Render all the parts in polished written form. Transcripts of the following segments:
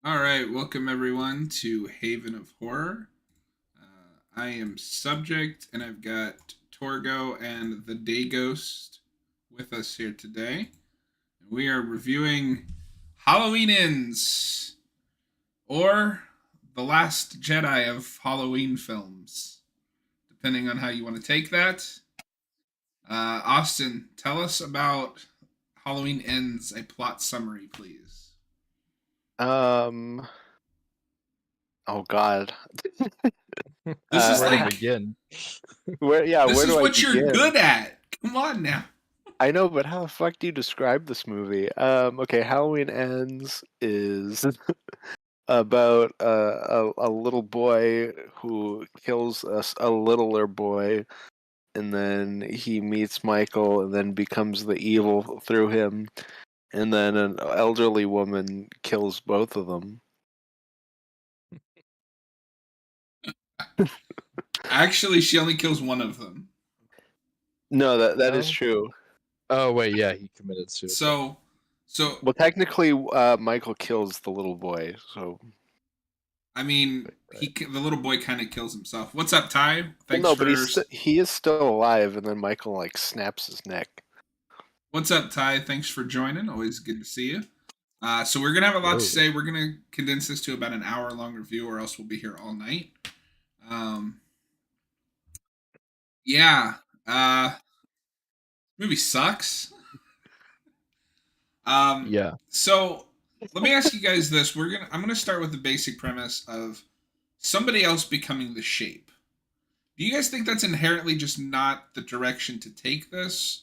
All right, welcome everyone to Haven of Horror. I am Subject, and I've got Torgo and the Day Ghost with us here today. We are reviewing Halloween Ends, or The Last Jedi of Halloween films, depending on how you want to take that. Austin, tell us about Halloween Ends, a plot summary, please. Um. Oh God. This is Where to Uh, like, begin? where? Yeah. this Where is do I what you're begin? good at. Come on now. I know, but how the fuck do you describe this movie? Okay. Halloween Ends is about a little boy who kills a littler boy, and then he meets Michael, and then becomes the evil through him, and then an elderly woman kills both of them. Actually, she only kills one of them. No, that is No. true. Oh wait, yeah, he committed suicide. So, so Well, technically, Michael kills the little boy, so. I mean, Right. the little boy kind of kills himself. What's up, Ty? Well, Thanks no, but for. he is still alive, and then Michael like snaps his neck. What's up, Ty? Thanks for joining. Always good to see you. So we're gonna have a lot to Whoa. say. We're gonna condense this to about an hour-long review, or else we'll be here all night. Um, yeah. Movie sucks. Um, Yeah. so let me ask you guys this. I'm gonna start with the basic premise of somebody else becoming the shape. Do you guys think that's inherently just not the direction to take this?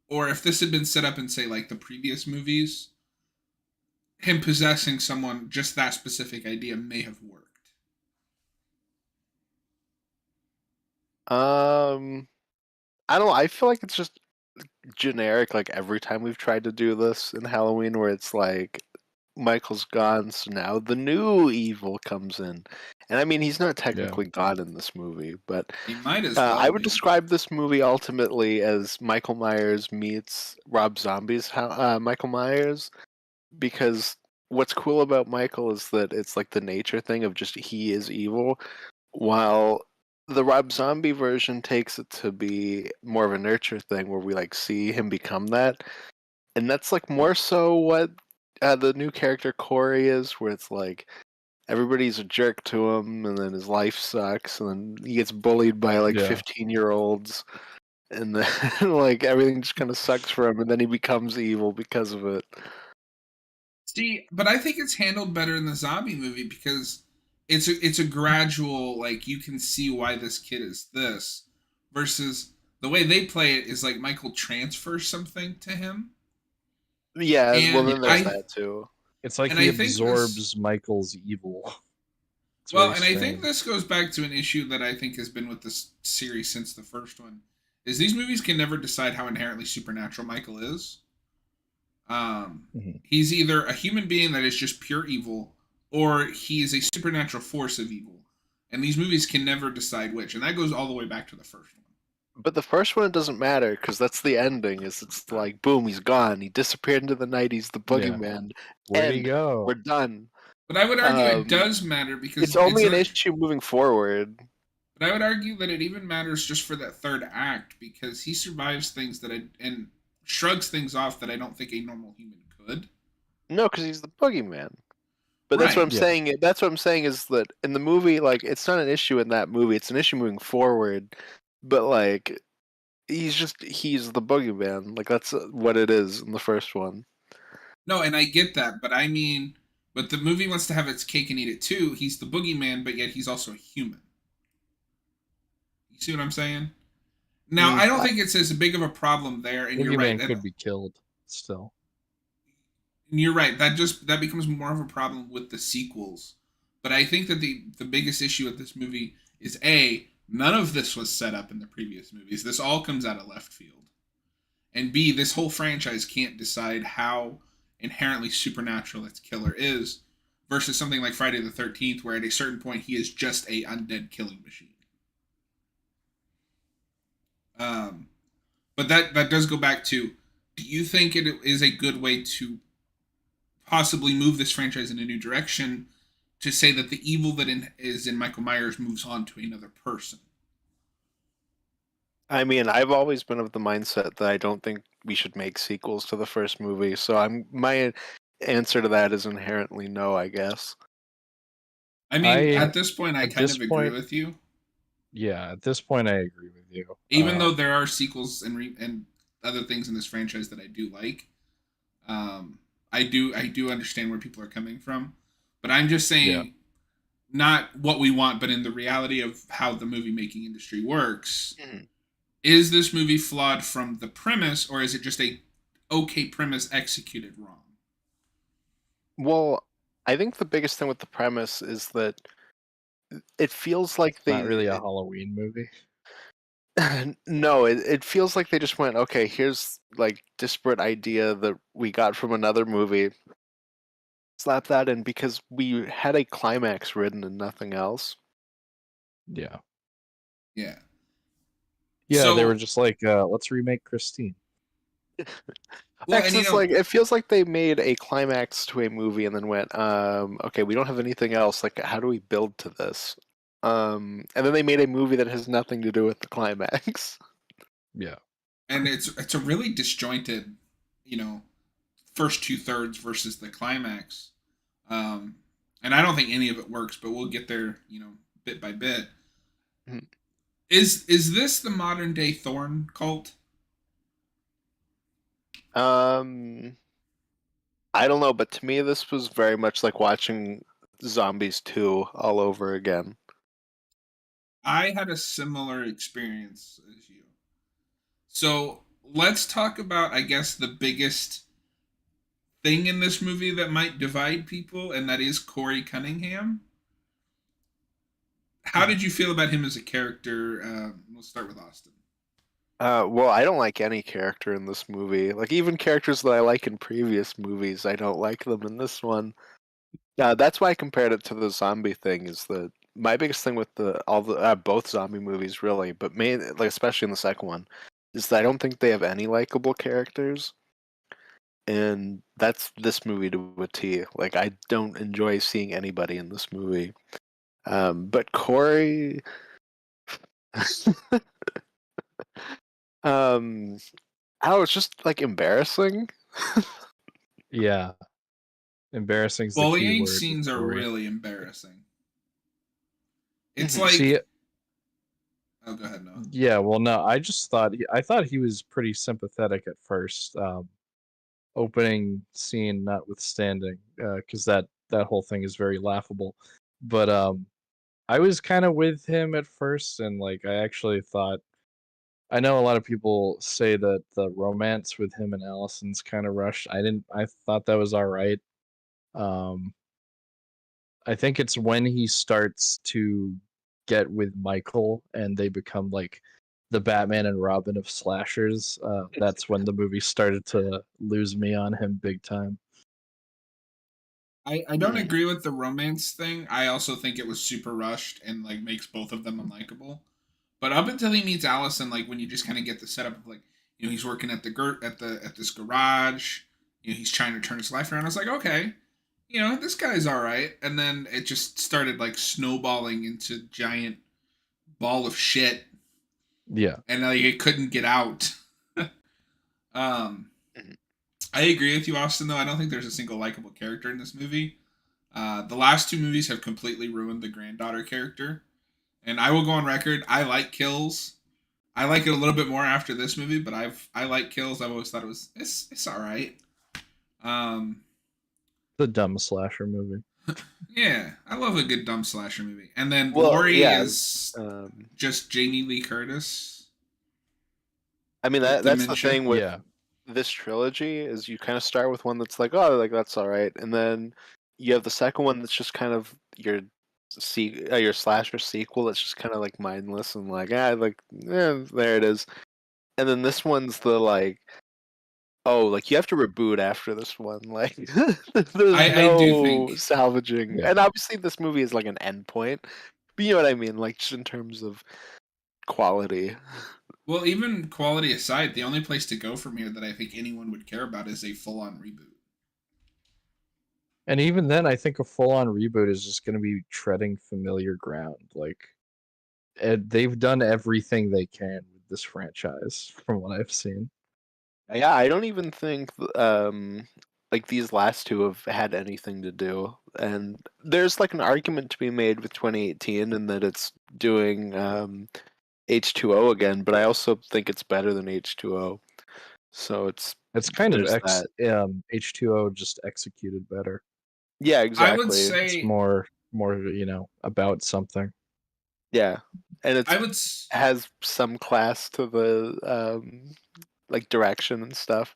Or if this had been set up in, say, like the previous movies, him possessing someone, just that specific idea may have worked. Um, I don't know. I feel like it's just generic. Like every time we've tried to do this in Halloween, where it's like Michael's gone, so now the new evil comes in. And I mean, he's not Yeah. technically gone in this movie, but He might as well I would be. describe this movie ultimately as Michael Myers meets Rob Zombie's Michael Myers, because what's cool about Michael is that it's like the nature thing of just he is evil, while the Rob Zombie version takes it to be more of a nurture thing where we like see him become that. And that's like more so what the new character Corey is, where it's like everybody's a jerk to him, and then his life sucks, and then he gets bullied by like Yeah. 15-year-olds, and then like everything just kind of sucks for him, and then he becomes evil because of it. See, but I think it's handled better in the zombie movie because it's a gradual, like, you can see why this kid is this, versus the way they play it is like Michael transfers something to him. Yeah, well And Yeah. then there's that too. It's like he I think this absorbs Michael's evil. It's Well, very and I think strange. this goes back to an issue that I think has been with this series since the first one, is these movies can never decide how inherently supernatural Michael is. Mhm. He's either a human being that is just pure evil, or he is a supernatural force of evil, and these movies can never decide which, and that goes all the way back to the first one. But the first one it doesn't matter because that's the ending. Is it's like boom, he's gone. He disappeared into the night. He's the Yeah. boogeyman. Where'd he End. We're go? done. But I would argue it Um, does matter it's because it's only an not. issue moving forward. But I would argue that it even matters just for that third act because he survives things and shrugs things off that I don't think a normal human could. No, because he's the boogeyman. But that's what Right. I'm Yeah. saying. That's what I'm saying is that in the movie, like, it's not an issue in that movie. It's an issue moving forward. But like, he's the boogeyman. Like that's what it is in the first one. No, and I get that, but I mean, but the movie wants to have its cake and eat it too. He's the boogeyman, but yet he's also a human. You see what I'm saying? Now, Mm, I don't think it's as big of a problem there, and you're right. Boogeyman could be killed still. You're right. That becomes more of a problem with the sequels. But I think that the biggest issue with this movie is a none of this was set up in the previous movies. This all comes out of left field. And B, this whole franchise can't decide how inherently supernatural its killer is versus something like Friday the 13th where at a certain point he is just a undead killing machine. Um, but that does go back to, do you think it is a good way to possibly move this franchise in a new direction to say that the evil that is in Michael Myers moves on to another person. I mean, I've always been of the mindset that I don't think we should make sequels to the first movie, so my answer to that is inherently no, I guess. I mean, I at this point, I at kind this of agree point, with you. yeah, at this point, I agree with you. Even though there are sequels and other things in this franchise that I do like, I do understand where people are coming from, but I'm just Yeah, saying not what we want, but in the reality of how the movie making industry works. Mhm. Is this movie flawed from the premise, or is it just a okay premise executed wrong? Well, I think the biggest thing with the premise is that it feels like it's not they really a Halloween movie. no, it feels like they just went, okay, here's like disparate idea that we got from another movie. Slap that in because we had a climax written and nothing else. Yeah, Yeah. Yeah. yeah, they were So, just like, let's remake Christine. well, and Because it's like it feels like they made a climax to a movie and then went, okay, we don't have anything else. Like, how do we build to this? And then they made a movie that has nothing to do with the climax. Yeah, and it's a really disjointed, you know, first two thirds versus the climax. Um, and I don't think any of it works, but we'll get there, bit by bit. Is this the modern day Thorn cult? um, I don't know, but to me, this was very much like watching Zombies 2 all over again. I had a similar experience as you. So let's talk about, I guess, the biggest thing in this movie that might divide people, and that is Corey Cunningham. How Mhm. did you feel about him as a character? We'll start with Austin. Well, I don't like any character in this movie. Like even characters that I like in previous movies, I don't like them in this one. That's why I compared it to the zombie thing. Is that my biggest thing with the all the both zombie movies really, but main like especially in the second one, is that I don't think they have any likable characters, and that's this movie to a T. Like I don't enjoy seeing anybody in this movie. But Corey, um, oh, it's just like embarrassing. yeah. Embarrassing is the key Bullying word with scenes are Corey. really embarrassing. It's Mhm. See, like, oh, go ahead, Noah. yeah, well, no, I thought he was pretty sympathetic at first. Opening scene notwithstanding, because that whole thing is very laughable. But I was kind of with him at first, and like I actually thought. I know a lot of people say that the romance with him and Allison's kind of rushed. I didn't. I thought that was all right. Um, I think it's when he starts to get with Michael and they become like the Batman and Robin of slashers. That's when the movie started to lose me on him big time. I don't Mhm. agree with the romance thing. I also think it was super rushed and like makes both of them unlikable. But up until he meets Allison, like when you just kind of get the setup of like, he's working at at this garage, he's trying to turn his life around. I was like, okay, this guy's all right. And then it just started like snowballing into giant ball of shit, Yeah, and like it couldn't get out. um, Mhm. I agree with you, Austin. Though I don't think there's a single likable character in this movie. The last two movies have completely ruined the granddaughter character, and I will go on record. I like Kills. I like it a little bit more after this movie, but I like Kills. I've always thought it's all right. Um, the dumb slasher movie. yeah, I love a good dumb slasher movie. And then Well, Laurie yeah. is Um, just Jamie Lee Curtis I mean with that's the dementia. thing with Yeah, this trilogy is you kind of start with one that's like, oh, like that's all right, and then you have the second one that's just kind of your slasher sequel that's just kind of like mindless and like like there it is, and then this one's the like, oh, like you have to reboot after this one, like there's I do no think. salvaging, yeah. and obviously this movie is like an end point, but you know what I mean, like just in terms of quality. Well, even quality aside, the only place to go from here that I think anyone would care about is a full-on reboot. And even then, I think a full-on reboot is just going to be treading familiar ground. Like, they've done everything they can with this franchise, from what I've seen. Yeah, I don't even think like these last two have had anything to do. And there's like an argument to be made with 2018 in that it's doing H2O again, but I also think it's better than H2O. So It's kind of there's that. H2O just executed better. Yeah, I would exactly. It's say more about something. Yeah. And I it's would s- has some class to the like direction and stuff.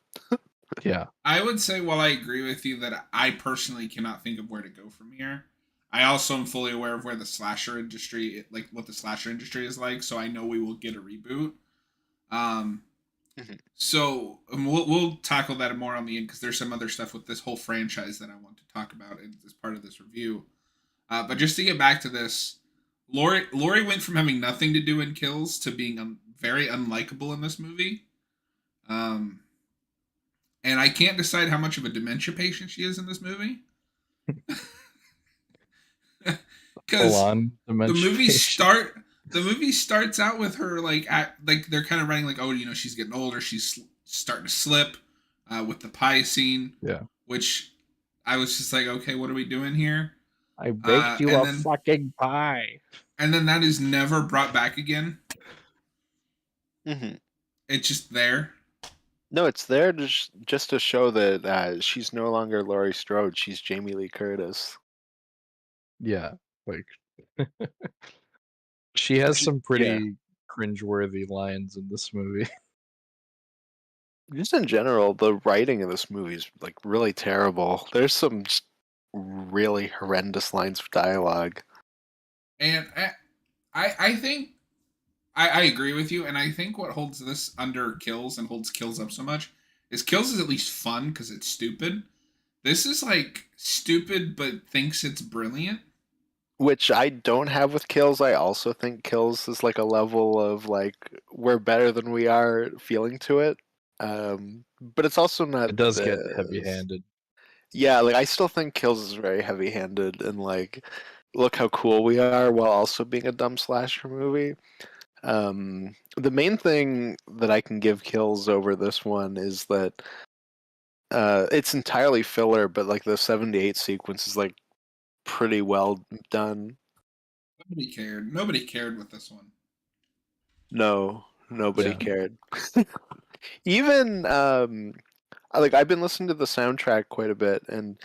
Yeah. I would say while I agree with you that I personally cannot think of where to go from here. I also am fully aware of where the slasher industry, like what the slasher industry is like, so I know we will get a reboot. Um, Mhm. we'll tackle that more on the end because there's some other stuff with this whole franchise that I want to talk about as part of this review. But just to get back to this, Lori went from having nothing to do in Kills to being very unlikable in this movie. Um, and I can't decide how much of a dementia patient she is in this movie Full because on the dementia movie patient. start the movie starts out with her like they're kind of writing like, oh, she's getting older, she's starting to slip with the pie scene, Yeah. which I was just like, okay, what are we doing here? I baked you And a then fucking pie. that is never brought back again. Mhm. It's just there. No, it's there to just to show that she's no longer Laurie Strode. She's Jamie Lee Curtis. Yeah. Like, she has some Yeah. pretty cringeworthy lines in this movie. Just in general, the writing of this movie is like really terrible. There's some just really horrendous lines of dialogue. And I think I agree with you, and I think what holds this under Kills and holds Kills up so much is Kills is at least fun because it's stupid. This is like stupid but thinks it's brilliant. Which I don't have with Kills. I also think Kills is like a level of like we're better than we are feeling to it. But it's also not It does get this. heavy-handed. Yeah, like I still think Kills is very heavy-handed and like look how cool we are while also being a dumb slasher movie. The main thing that I can give Kills over this one is that it's entirely filler, but like the 78 sequence is like pretty well done. Nobody cared. Nobody cared with this one. No, nobody Yeah. cared. Even like I've been listening to the soundtrack quite a bit, and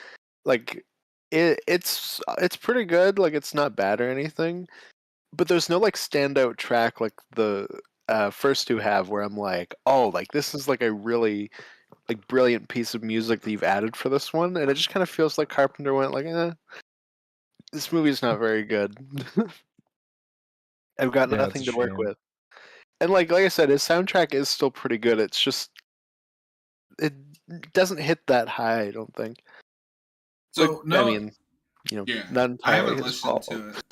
like it's pretty good. Like it's not bad or anything, but there's no like standout track like the first two have, where I'm like, oh, like this is like a really like brilliant piece of music that you've added for this one, and it just kind of feels like Carpenter went like, this movie's not very good. I've got Yeah, it's a nothing to work shame. with. And like I said, his soundtrack is still pretty good. It's just it doesn't hit that high, I don't think. But So I no, mean, yeah, not I entirely haven't his listened fault. to it.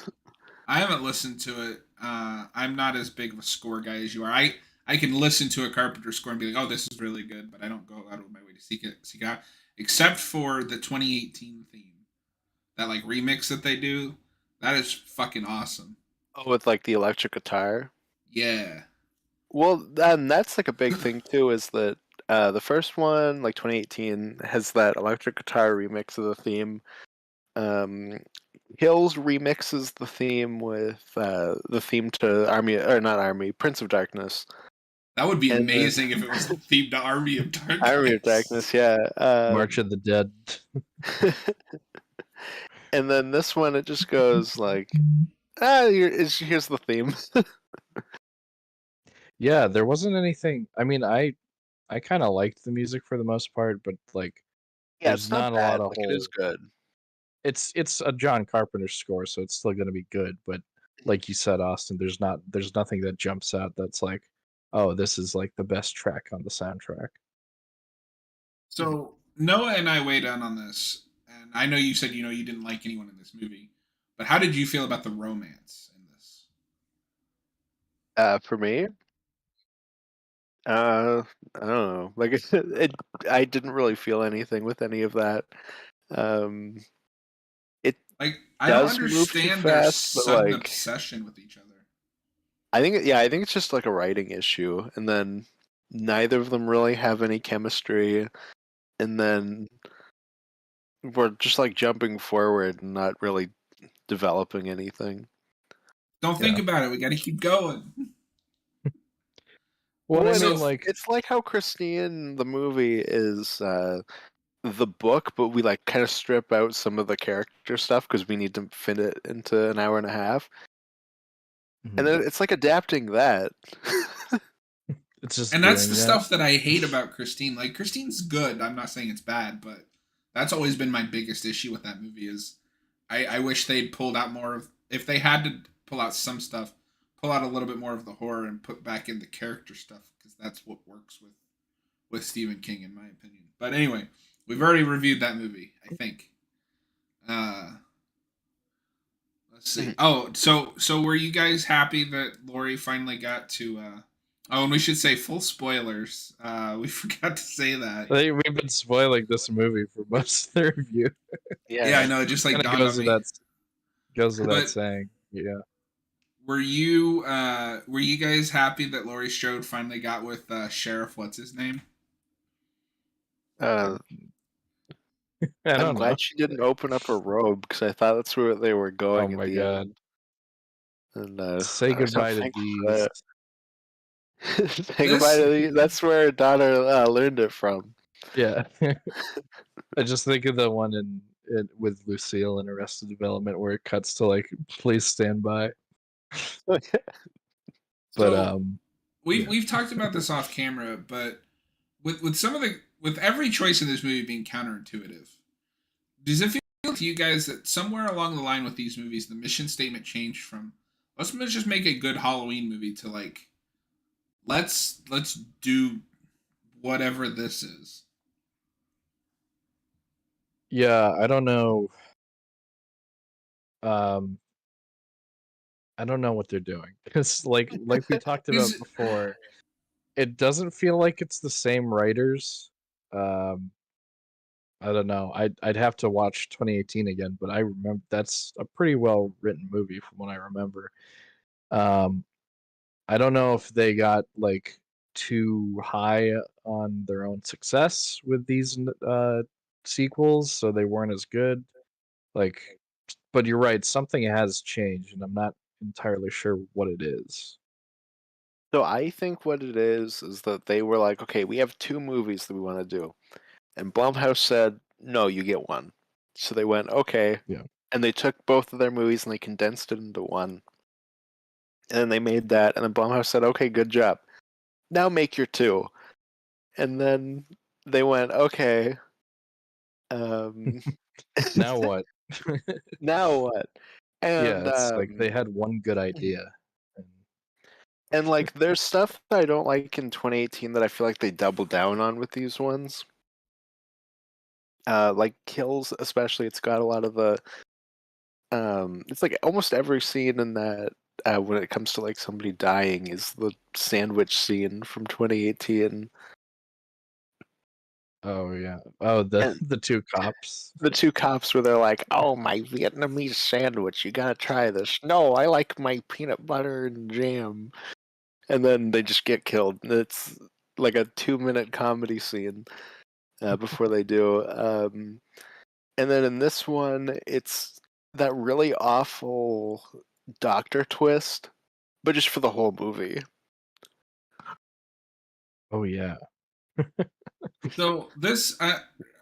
I haven't listened to it. I'm not as big of a score guy as you are. I can listen to a Carpenter score and be like, oh, this is really good, but I don't go out of my way to seek out, except for the 2018 theme, that like remix that they do. That is fucking awesome. Oh, with like the electric guitar. Yeah, Well, then that's like a big thing too, is that the first one, like 2018, has that electric guitar remix of the theme. Um, Hills remixes the theme with the theme to Army, or not Army, Prince of Darkness, that would be and then amazing if it was the theme to Army of Army of Darkness. Darkness, yeah. March of the Dead. And then this one, it just goes like, here's the theme. Yeah, there wasn't anything. I mean, I kind of liked the music for the most part, but like, Yeah, there's it's not not a lot bad. of Like it is whole. good. It's a John Carpenter score, so it's still going to be good. But like you said, Austin, there's nothing that jumps out that's like, oh, this is like the best track on the soundtrack. Mhm. So Noah and I weighed in on this, and I know you said you didn't like anyone in this movie, but how did you feel about the romance in this? For me, I don't know. Like I didn't really feel anything with any of that. Um, it Like, I don't does move too understand their fast, but sudden like obsession with each other. I think it's just like a writing issue, and then neither of them really have any chemistry, and then we're just like jumping forward and not really developing anything. Don't think Yeah. about it. We got to keep going. Well, and I Well, and mean, So, like, it's like how Christine the movie is the book, but we like kind of strip out some of the character stuff because we need to fit it into an hour and a half, and mhm, then it's like adapting that. it's just and that's the doing that. stuff that I hate about Christine. Like, Christine's good. I'm not saying it's bad, but that's always been my biggest issue with that movie is I wish they'd pulled out more of, if they had to pull out some stuff, pull out a little bit more of the horror and put back in the character stuff, because that's what works with Stephen King, in my opinion. But anyway, we've already reviewed that movie, I think. Uh, let's see. Mhm. Oh, so were you guys happy that Lori finally got to? Oh, and we should say full spoilers. We forgot to say that. We've been spoiling this movie for most of the review. Yeah, I Yeah. know. It just like Kind of dawned on me. goes without But saying. Yeah. were you guys happy that Laurie Strode finally got with Sheriff? What's his name? Uh, I I'm don't know. glad she didn't open up her robe because I thought that's where they were Oh going at my the god. end. And Say so goodbye to thankful for these. that. Say goodbye This to that's where daughter learned it from. Yeah. I just think of the one in with Lucille in Arrested Development where it cuts to like, please stand by. But so we've yeah. we've talked about this off camera, but with some of the with every choice in this movie being counterintuitive, does it feel to you guys that somewhere along the line with these movies, the mission statement changed from let's just make a good Halloween movie to like let's do whatever this is. Yeah, I don't know. Um I don't know what they're doing. Because like we talked about Because before, it doesn't feel like it's the same writers. Um I don't know. I'd have to watch 2018 again, but I remember that's a pretty well written movie from what I remember. Um, I don't know if they got like too high on their own success with these sequels, so they weren't as good. Like, but you're right, something has changed, and I'm not entirely sure what it is. So I think what it is that they were like, okay, we have two movies that we want to do, and Blumhouse said, no, you get one. So they went, okay, Yeah. and they took both of their movies and they condensed it into one, and then they made that, and then Blumhouse said, okay, good job. Now make your two, and then they went, okay, um, Now what? now what? Yeah, And it's like they had one good idea. And and like there's stuff that I don't like in 2018 that I feel like they double down on with these ones. Like kills, especially, it's got a lot of the it's like almost every scene in that when it comes to like somebody dying is the sandwich scene from 2018. oh yeah. Oh, the And the two cops. the two cops where they're like, "Oh, my Vietnamese sandwich, you gotta try this." No, I like my peanut butter and jam. And then they just get killed. It's like a 2-minute comedy scene before they do. And then in this one, it's that really awful doctor twist, but just for the whole movie. Oh yeah. so this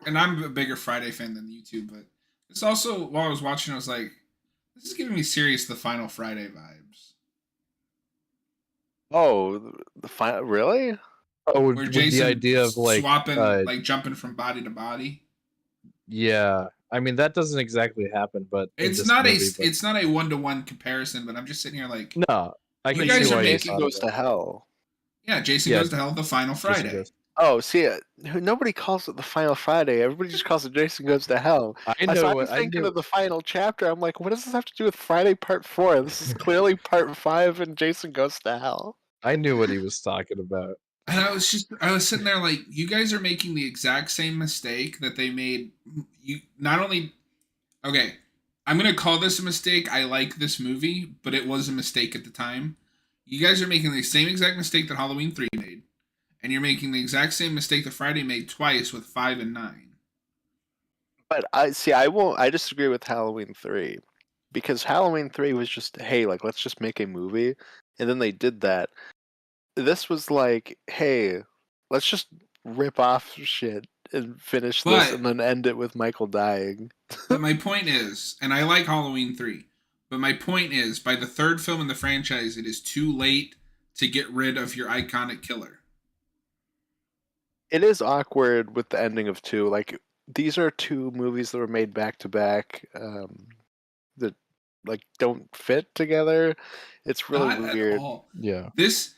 and I'm a bigger Friday fan than you two, but this also while I was watching, I was like, this is giving me serious the Final Friday vibes, Oh, the final, really? Oh, where with the Jason idea of swapping like jumping from body to body. yeah. I mean that doesn't exactly happen, but in It's this not a movie, but it's not a 1-to-1 comparison, but I'm just sitting here like no, I you can But you see guys mean are why you making Jason thought of Goes that. to Hell? yeah, Jason Yeah, Goes to Hell the Final Jason Friday. goes. Oh, see, nobody calls it the Final Friday. Everybody just calls it Jason Goes to Hell. I So know I'm what I thinking knew. of the final chapter. I'm like, what does this have to do with Friday Part 4? This is clearly Part 5 and Jason Goes to Hell. I knew what he was talking about. And I was sitting there like, you guys are making the exact same mistake that they made. You not only okay, I'm gonna call this a mistake. I like this movie, but it was a mistake at the time. You guys are making the same exact mistake that Halloween 3 made, and you're making the exact same mistake that Friday made twice with 5 and 9. But I see. I won't. I disagree with Halloween 3 because Halloween 3 was just, hey, like let's just make a movie, and then they did that. This was like, hey, let's just rip off shit and finish this, But and then end it with Michael dying. but my point is, and I like Halloween 3, but my point is, by the third film in the franchise, it is too late to get rid of your iconic killer. It is awkward with the ending of 2. Like these are two movies that were made back to back, that like don't fit together. It's really Not at weird. all. Yeah. This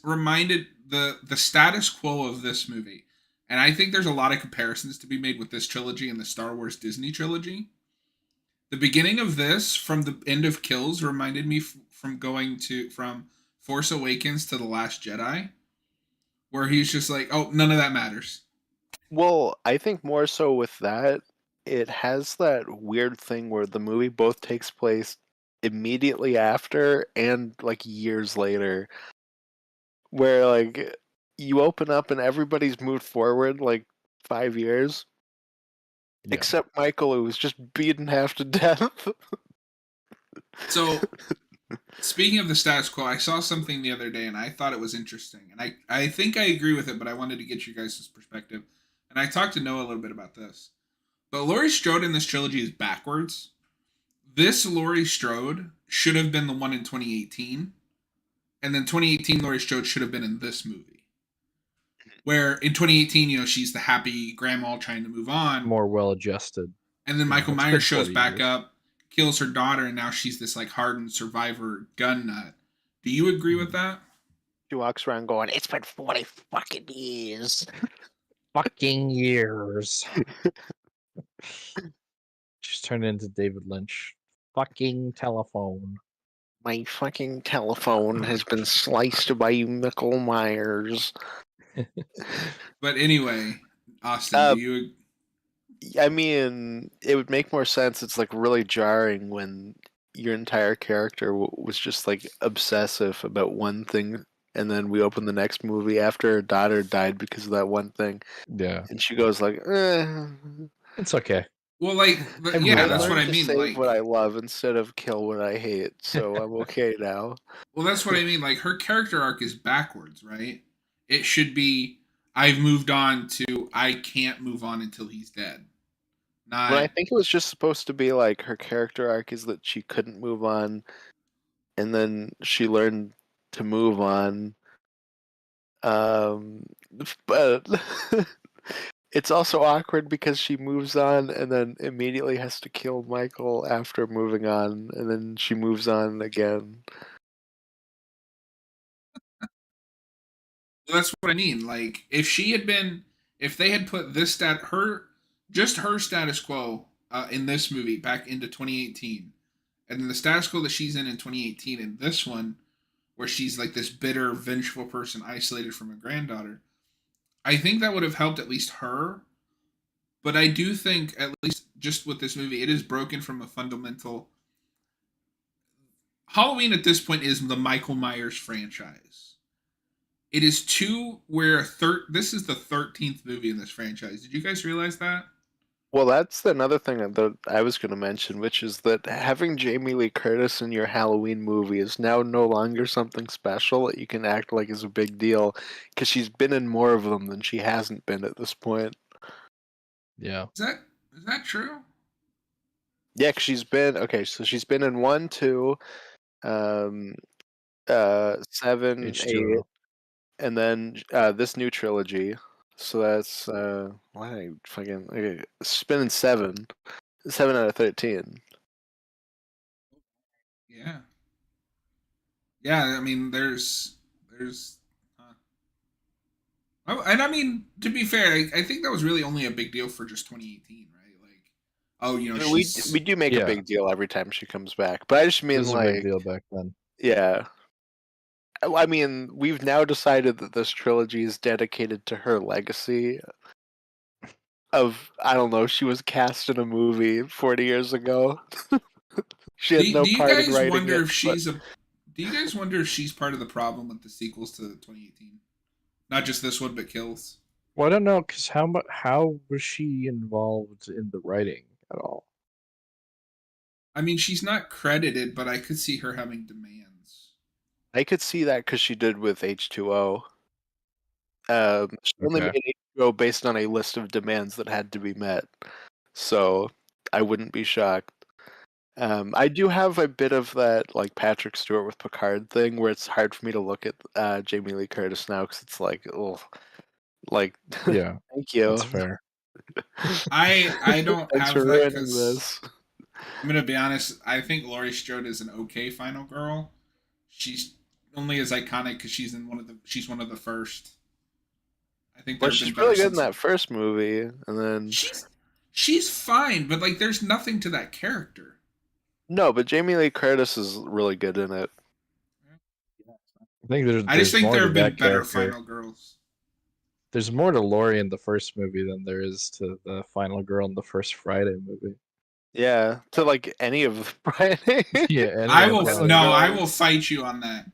reminded the status quo of this movie. And I think there's a lot of comparisons to be made with this trilogy and the Star Wars Disney trilogy. The beginning of this from the end of Kills reminded me from going to from Force Awakens to The Last Jedi, where he's just like, "Oh, none of that matters." Well, I think more so with that, it has that weird thing where the movie both takes place immediately after and like years later, where like you open up and everybody's moved forward like 5 years, Yeah. except Michael, who was just beaten half to death. So, speaking of the status quo, I saw something the other day and I thought it was interesting. And I think I agree with it, but I wanted to get you guys' perspective. And I talked to Noah a little bit about this. But Laurie Strode in this trilogy is backwards. This Laurie Strode should have been the one in 2018. And then 2018 Laurie Strode should have been in this movie. Where in 2018, she's the happy grandma trying to move on. More well adjusted. And then Michael It's Myers been shows 40 back years. up, kills her daughter, and now she's this like hardened survivor gun nut. Do you agree with that? She walks around going, "It's been 40 fucking years." Fucking years. She's turned into David Lynch. Fucking telephone. My fucking telephone has been sliced by Michael Myers. But anyway, Austin, do Uh, you? I mean, it would make more sense. It's like really jarring when your entire character was just like obsessive about one thing, and then we open the next movie after her daughter died because of that one thing, Yeah. and she goes like, It's okay. Well, like, I yeah, I moved that's what on. I learned to mean. save what Like, I love instead of kill what I hate, so I'm okay now." well, that's what I mean. Like, her character arc is backwards, right? It should be I've moved on to I can't move on until he's dead. When Not I think it was just supposed to be like her character arc is that she couldn't move on, and then she learned to move on. But it's also awkward because she moves on and then immediately has to kill Michael after moving on, and then she moves on again. well, that's what I mean. Like, if they had put this just her status quo in this movie back into 2018, and then the status quo that she's in 2018, and this one where she's like this bitter, vengeful person isolated from her granddaughter, I think that would have helped at least her. But I do think, at least just with this movie, it is broken from a fundamental. Halloween at this point is the Michael Myers franchise. It is two where this is the 13th movie in this franchise. Did you guys realize that? Well, that's another thing that I was going to mention, which is that having Jamie Lee Curtis in your Halloween movie is now no longer something special that you can act like is a big deal, because she's been in more of them than she hasn't been at this point. Yeah. Is that true? Yeah, 'cause she's been okay. So she's been in 1, 2, um, 7, 8, H2O. and then this new trilogy. So that's why I fucking okay. She's been in 7, 7 out of 13. Yeah. Yeah, I mean, there's, and I mean, to be fair, I think that was really only a big deal for just 2018, right? Like, oh, I mean, we she's do make a Yeah. big deal every time she comes back, but I just It mean was a big like, deal back then. yeah, I mean, we've now decided that this trilogy is dedicated to her legacy of, I don't know, she was cast in a movie 40 years ago. She had no Do you part in guys writing wonder it, if but she's a do you guys wonder if she's part of the problem with the sequels to 2018? Not just this one, but Kills. Well, I don't know, because how was she involved in the writing at all? I mean, she's not credited, but I could see her having demands. I could see that because she did with H2O. She only made Okay. H2O based on a list of demands that had to be met, so I wouldn't be shocked. I do have a bit of that like Patrick Stewart with Picard thing, where it's hard for me to look at Jamie Lee Curtis now because it's like, oh, like, Yeah, thank that's you, fair. I don't thanks have for that ruining because this. I'm gonna be honest. I think Laurie Strode is an okay final girl. She's only as iconic because she's one of the first. I think there Well, have been she's better really good in since that her. first movie, and then She's she's fine, but like there's nothing to that character. no, but Jamie Lee Curtis is really good in it. I think there's I just there's think more there to have been that better character. final girls. There's more to Laurie in the first movie than there is to the final girl in the first Friday movie. Yeah, to like any of the Friday. Yeah, any I of will Final them. no, I Girls. will fight you on that.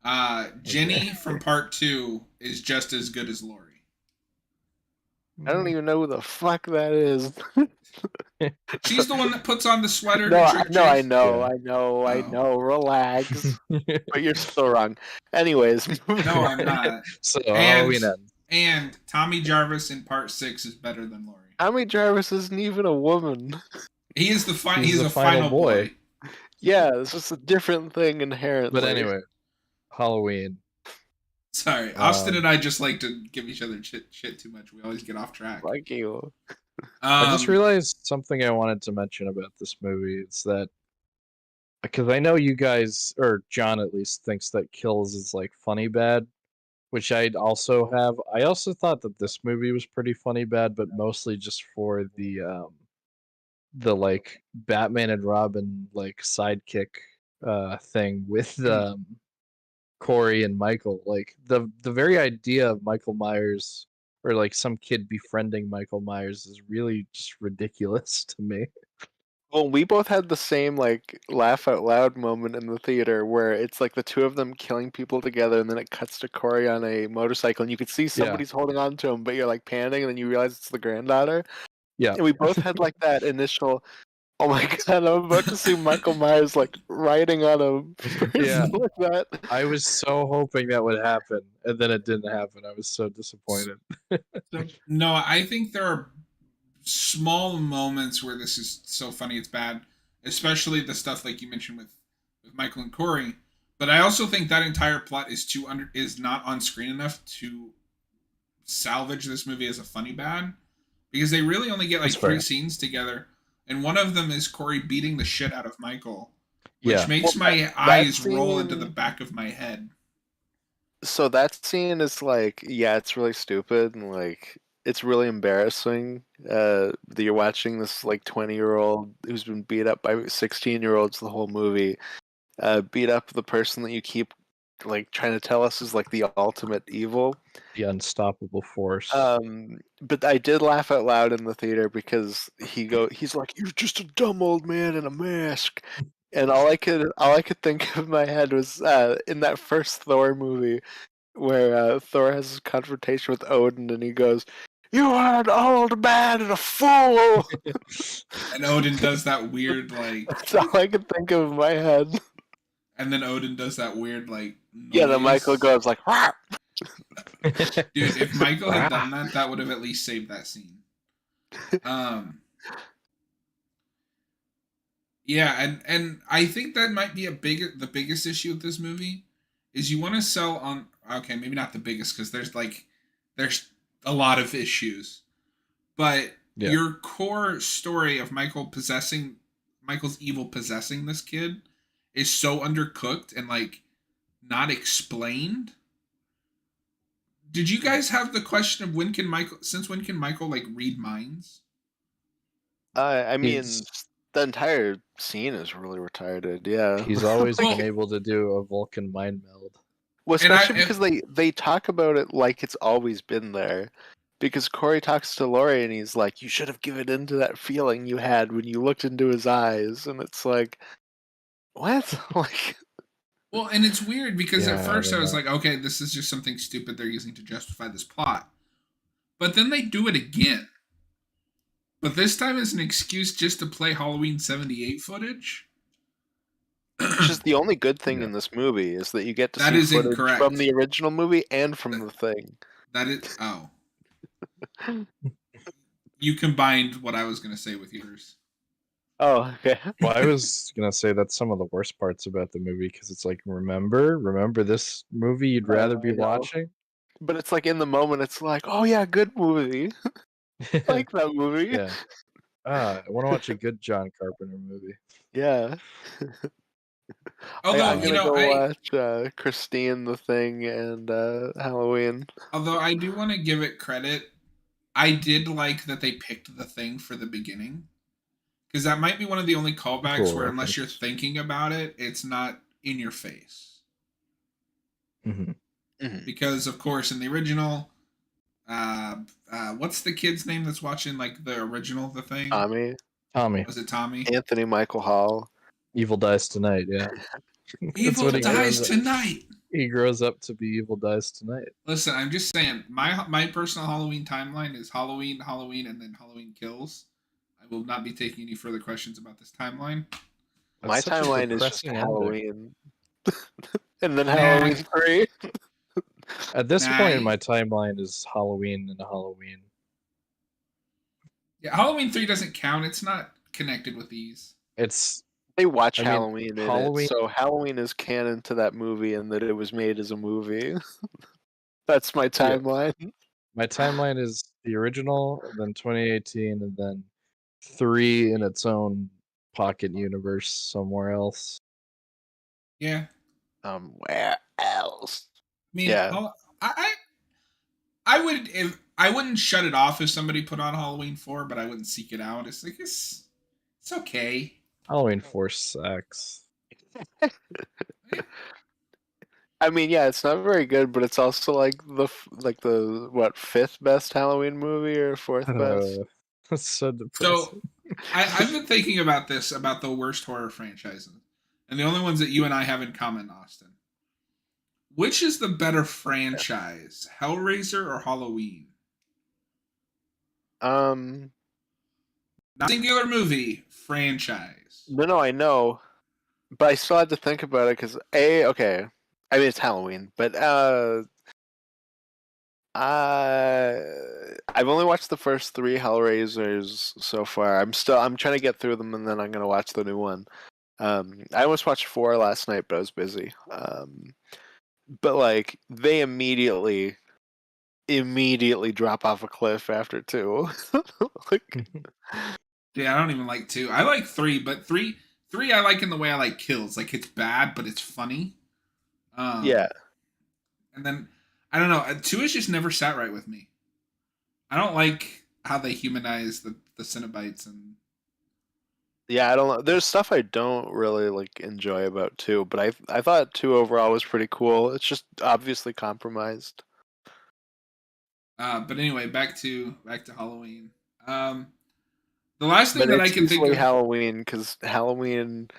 Okay. Jenny from part two is just as good as Laurie. I don't even know who the fuck that is. She's the one that puts on the sweater No, to trick no, I Jace. know, Yeah. I Oh know. Relax, but you're still wrong. Anyways, moving no, I'm on. not. So And Halloween ends. Tommy Jarvis in part six is better than Laurie. Tommy Jarvis isn't even a woman. He He's is the a final final boy. boy. Yeah, it's just a different thing But inherently. anyway, Halloween. Sorry, Austin and Um, I just like to give each other shit too much. We always get off track. Like you. I just Um, realized something I wanted to mention about this movie. It's that because I know you guys, or John at least, thinks that Kills is like funny bad, which I'd also have. I also thought that this movie was pretty funny bad, but mostly just for the like Batman and Robin like sidekick thing with Corey and Michael. Like the very idea of Michael Myers or like some kid befriending Michael Myers is really just ridiculous to me. Well, we both had the same like laugh out loud moment in the theater where it's like the two of them killing people together, and then it cuts to Corey on a motorcycle, and you can see Yeah, somebody's holding on to him, but you're like panning, and then you realize it's the granddaughter. yeah, And we both had like that initial, oh my god, I'm about to see Michael Myers like riding on a yeah. person like that. I was so hoping that would happen, and then it didn't happen. I was so disappointed. so no, I think there are small moments where this is so funny it's bad, especially the stuff like you mentioned with Michael and Corey. But I also think that entire plot is not on screen enough to salvage this movie as a funny bad because they really only get That's like three fair. scenes together, and one of them is Corey beating the shit out of Michael, which Yeah, Well, makes my that eyes roll into the scene, back of my head. so that scene is like, yeah, it's really stupid and like it's really embarrassing that you're watching this like 20-year-old who's been beat up by 16-year-olds the whole movie, beat up the person that you keep like trying to tell us is like the ultimate evil. the unstoppable force. But I did laugh out loud in the theater because he's like, "You're just a dumb old man in a mask," and all I could think of in my head was in that first Thor movie where Thor has his confrontation with Odin, and he goes, "You are an old man and a fool." And Odin does that weird like, That's all I could think of in my head. and then Odin does that weird like Yeah, then Michael noise. goes like, "Rah!" Dude, if Michael had done that, that would have at least saved that scene. Um, yeah, and I think that might be the biggest issue with this movie is you want to sell on okay, maybe not the biggest because there's a lot of issues, but Yeah, your core story of Michael's evil possessing this kid is so undercooked and like not explained. Did you guys have the question of when can Michael like read minds? I mean, he's the entire scene is really retarded. Yeah. he's always been Like, Well, able to do a Vulcan mind meld. Well, And especially because they talk about it like it's always been there. Because Corey talks to Laurie and he's like, "You should have given in to that feeling you had when you looked into his eyes," and it's like, what? Like, well, and it's weird because at Yeah, I first I don't was know. like, okay, this is just something stupid they're using to justify this plot. But then they do it again. But this time as an excuse just to play Halloween 78 footage. which is the only good thing Yeah. in this movie is that you get to That see is footage from incorrect. the original movie and from That, the thing. that is oh. You combined what I was gonna say with yours. Oh, okay. Well, I was gonna say that's some of the worst parts about the movie because it's like, remember this movie you'd rather be I know. watching? But it's like in the moment, it's like, oh yeah, good movie. I like that movie. Yeah. I want to watch a good John Carpenter movie. Yeah. Although, I'm you gonna know, go I watch Christine, the Thing, and Halloween. although I do want to give it credit, I did like that they picked the thing for the beginning. Because that might be one of the only callbacks Cool where unless you're reference. thinking about it, it's not in your face. Hmm. Mhm. Because of course in the original, what's the kid's name that's watching like the original The Thing? Tommy, Tommy, Was it Tommy? Anthony Michael Hall. Evil Dies Tonight. Yeah, that's Evil what he dies grows up. tonight. He grows up to be Evil Dies Tonight. Listen, I'm just saying, my personal Halloween timeline is Halloween, Halloween, and then Halloween Kills. I will not be taking any further questions about this timeline. That's My such a timeline is just depressing ending. Halloween, and then Nah, Halloween 3. At this nah. point in my timeline is Halloween and Halloween. Yeah, Halloween 3 doesn't count. It's not connected with these. It's, They watch I mean, Halloween in it, Halloween. so Halloween is canon to that movie and that it was made as a movie. That's my Yeah, timeline. my timeline is the original, and then 2018, and then 3 in its own pocket universe somewhere else. Yeah. Where else? I mean, Yeah. I would if I wouldn't shut it off if somebody put on Halloween 4, but I wouldn't seek it out. It's like it's okay. Halloween 4 sucks. I mean, yeah, it's not very good, but it's also like the what, fifth best Halloween movie or fourth best? That's so So depressing. I've been thinking about this about the worst horror franchises, and the only ones that you and I have in common, Austin. Which is the better franchise, Hellraiser or Halloween? Um, Not singular movie, franchise. no, I know, but I still had to think about it because okay, I mean it's Halloween, but I've only watched the first three Hellraisers so far. I'm trying to get through them, and then I'm gonna watch the new one. I almost watched four last night, but I was busy. But like they immediately drop off a cliff after two. Like, Yeah, I don't even like 2. I like 3, but 3 I like in the way I like kills. Like it's bad, but it's funny. yeah, And then I don't know. 2 has just never sat right with me. I don't like how they humanize the Cenobites and yeah. I don't know. There's stuff I don't really like enjoy about two, but I thought two overall was pretty cool. It's just obviously compromised. but anyway, back to Halloween. Um, the last thing But that I it's can think easily of. Halloween because Halloween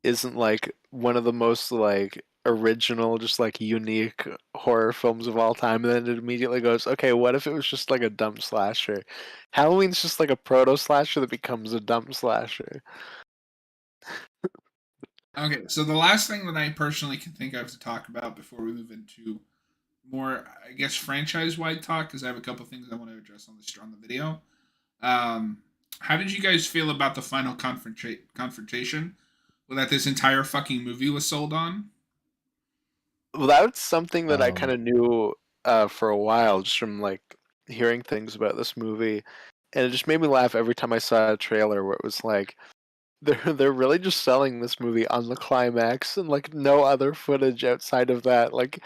isn't like one of the most like original, just like unique horror films of all time. And then it immediately goes, okay, what if it was just like a dumb slasher? Halloween's just like a proto slasher that becomes a dumb slasher. Okay, so the last thing that I personally can think of to talk about before we move into more, I guess, franchise-wide talk, because I have a couple things I want to address on the video. Um, how did you guys feel about the final confrontation that this entire fucking movie was sold on? Well, that's something that I kind Um, of knew for a while, just from like hearing things about this movie, and it just made me laugh every time I saw a trailer where it was like they're really just selling this movie on the climax and like no other footage outside of that. Like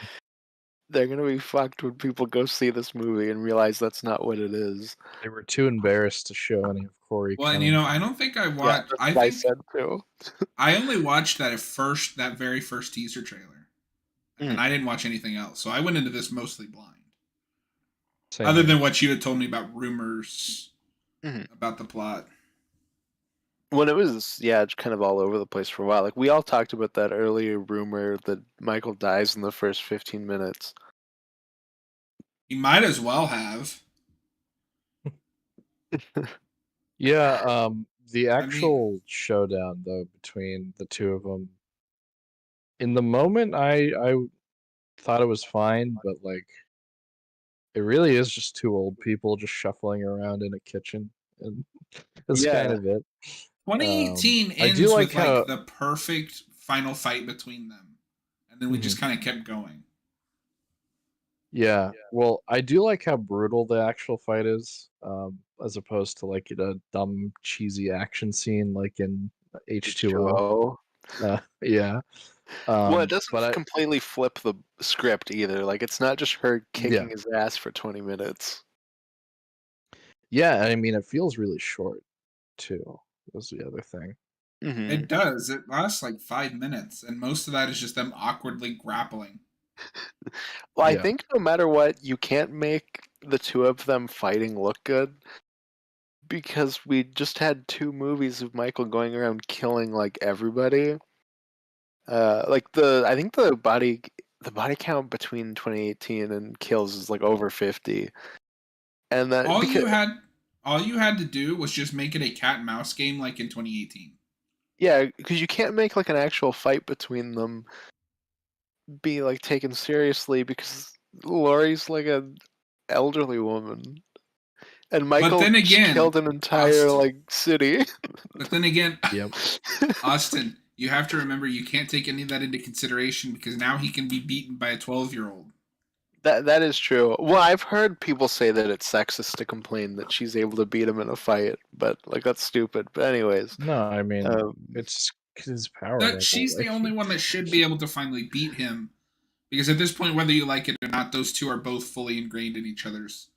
they're gonna be fucked when people go see this movie and realize that's not what it is. they were too embarrassed to show any of Corey Well, and killing I people. don't think I Yeah, watched. that's I what I think said too. I only watched that very first teaser trailer. and I didn't watch anything else, so I went into this mostly blind. Same Other here. than what you had told me about rumors Mhm. about the plot. When it was, yeah, it's kind of all over the place for a while. Like we all talked about that earlier rumor that Michael dies in the first 15 minutes. He might as well have. Yeah, the I mean, actual showdown though between the two of them, in the moment, I thought it was fine, but like it really is just two old people just shuffling around in a kitchen, and that's kind Yeah. of it. 2018 I do ends like with like how. the perfect final fight between them, and then we Mhm. just kind of kept going. Yeah, well, I do like how brutal the actual fight is, as opposed to like in a dumb, cheesy action scene like in H2O. H2O. Yeah. Well, it But doesn't I, completely flip the script either. Like it's not just her yeah, kicking his ass for 20 minutes. yeah, I mean, it feels really short too. Was the other thing. Hmm. It does. It lasts like 5 minutes, and most of that is just them awkwardly grappling. Well, I Yeah. think no matter what, you can't make the two of them fighting look good because we just had two movies of Michael going around killing like everybody. Like I think the body count between 2018 and Kills is like over 50, and that All because you had, all you had to do was just make it a cat and mouse game like in 2018. yeah, because you can't make like an actual fight between them be like taken seriously because Laurie's like a elderly woman and But Michael then just again, killed an entire Austin. like city. But then again, Yep. Austin, you have to remember you can't take any of that into consideration because now he can be beaten by a 12-year-old. That is true. Well, I've heard people say that it's sexist to complain that she's able to beat him in a fight, but like that's stupid. But anyways, No, I mean, um, it's just 'cause his power That level. she's the Like, only one that should be able to finally beat him because at this point, whether you like it or not, those two are both fully ingrained in each other's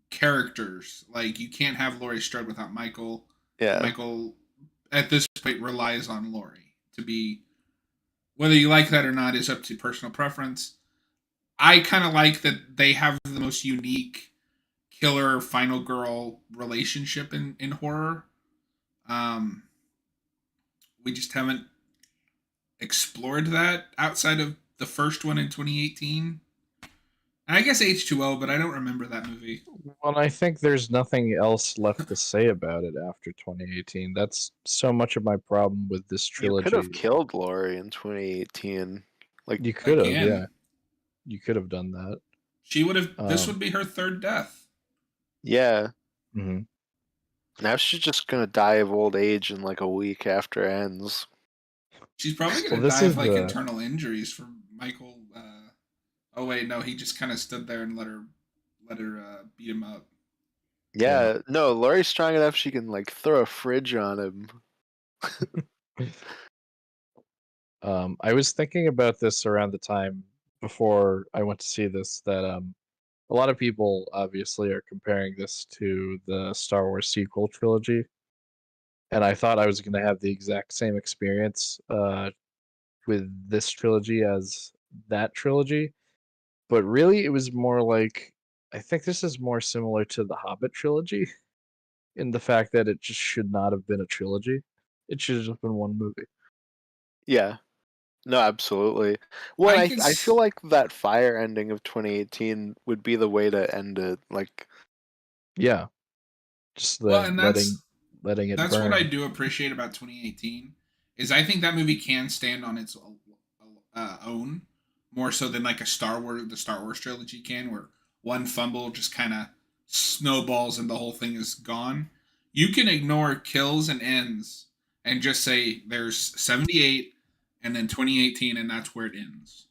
characters. Like you can't have Laurie Strode without Michael, and yeah, Michael at this point relies on Laurie to be. Whether you like that or not is up to personal preference. I kind of like that they have the most unique killer final girl relationship in horror. Um, we just haven't explored that outside of the first one in 2018. And I guess H2O, but I don't remember that movie. well, I think there's nothing else left to say about it after 2018. That's so much of my problem with this you could have trilogy. killed Laurie in 2018. Like, You could have, yeah, Again, you could have done that. she would have. This would Um, be her third death. yeah, mhm. now she's just gonna die of old age in like a week after it ends. She's probably Well, gonna this die of is like the internal injuries from Michael. Oh wait, no, he just kind of stood there and let her beat him up. yeah. Yeah, no, Laurie's strong enough she can like throw a fridge on him. I was thinking about this around the time before I went to see this that a lot of people obviously are comparing this to the Star Wars sequel trilogy, and I thought I was going to have the exact same experience with this trilogy as that trilogy, but really it was more like I think this is more similar to the Hobbit trilogy in the fact that it just should not have been a trilogy. It should have just been one movie. Yeah, no, absolutely. Well, I I can. I feel like that fire ending of 2018 would be the way to end it. Like, Yeah, just Well, the and letting it that's what I burn. do appreciate about 2018 is I think that movie can stand on its own more so than like the Star Wars trilogy can, where one fumble just kind of snowballs and the whole thing is gone. You can ignore kills and ends and just say there's 78 and then 2018 and that's where it ends.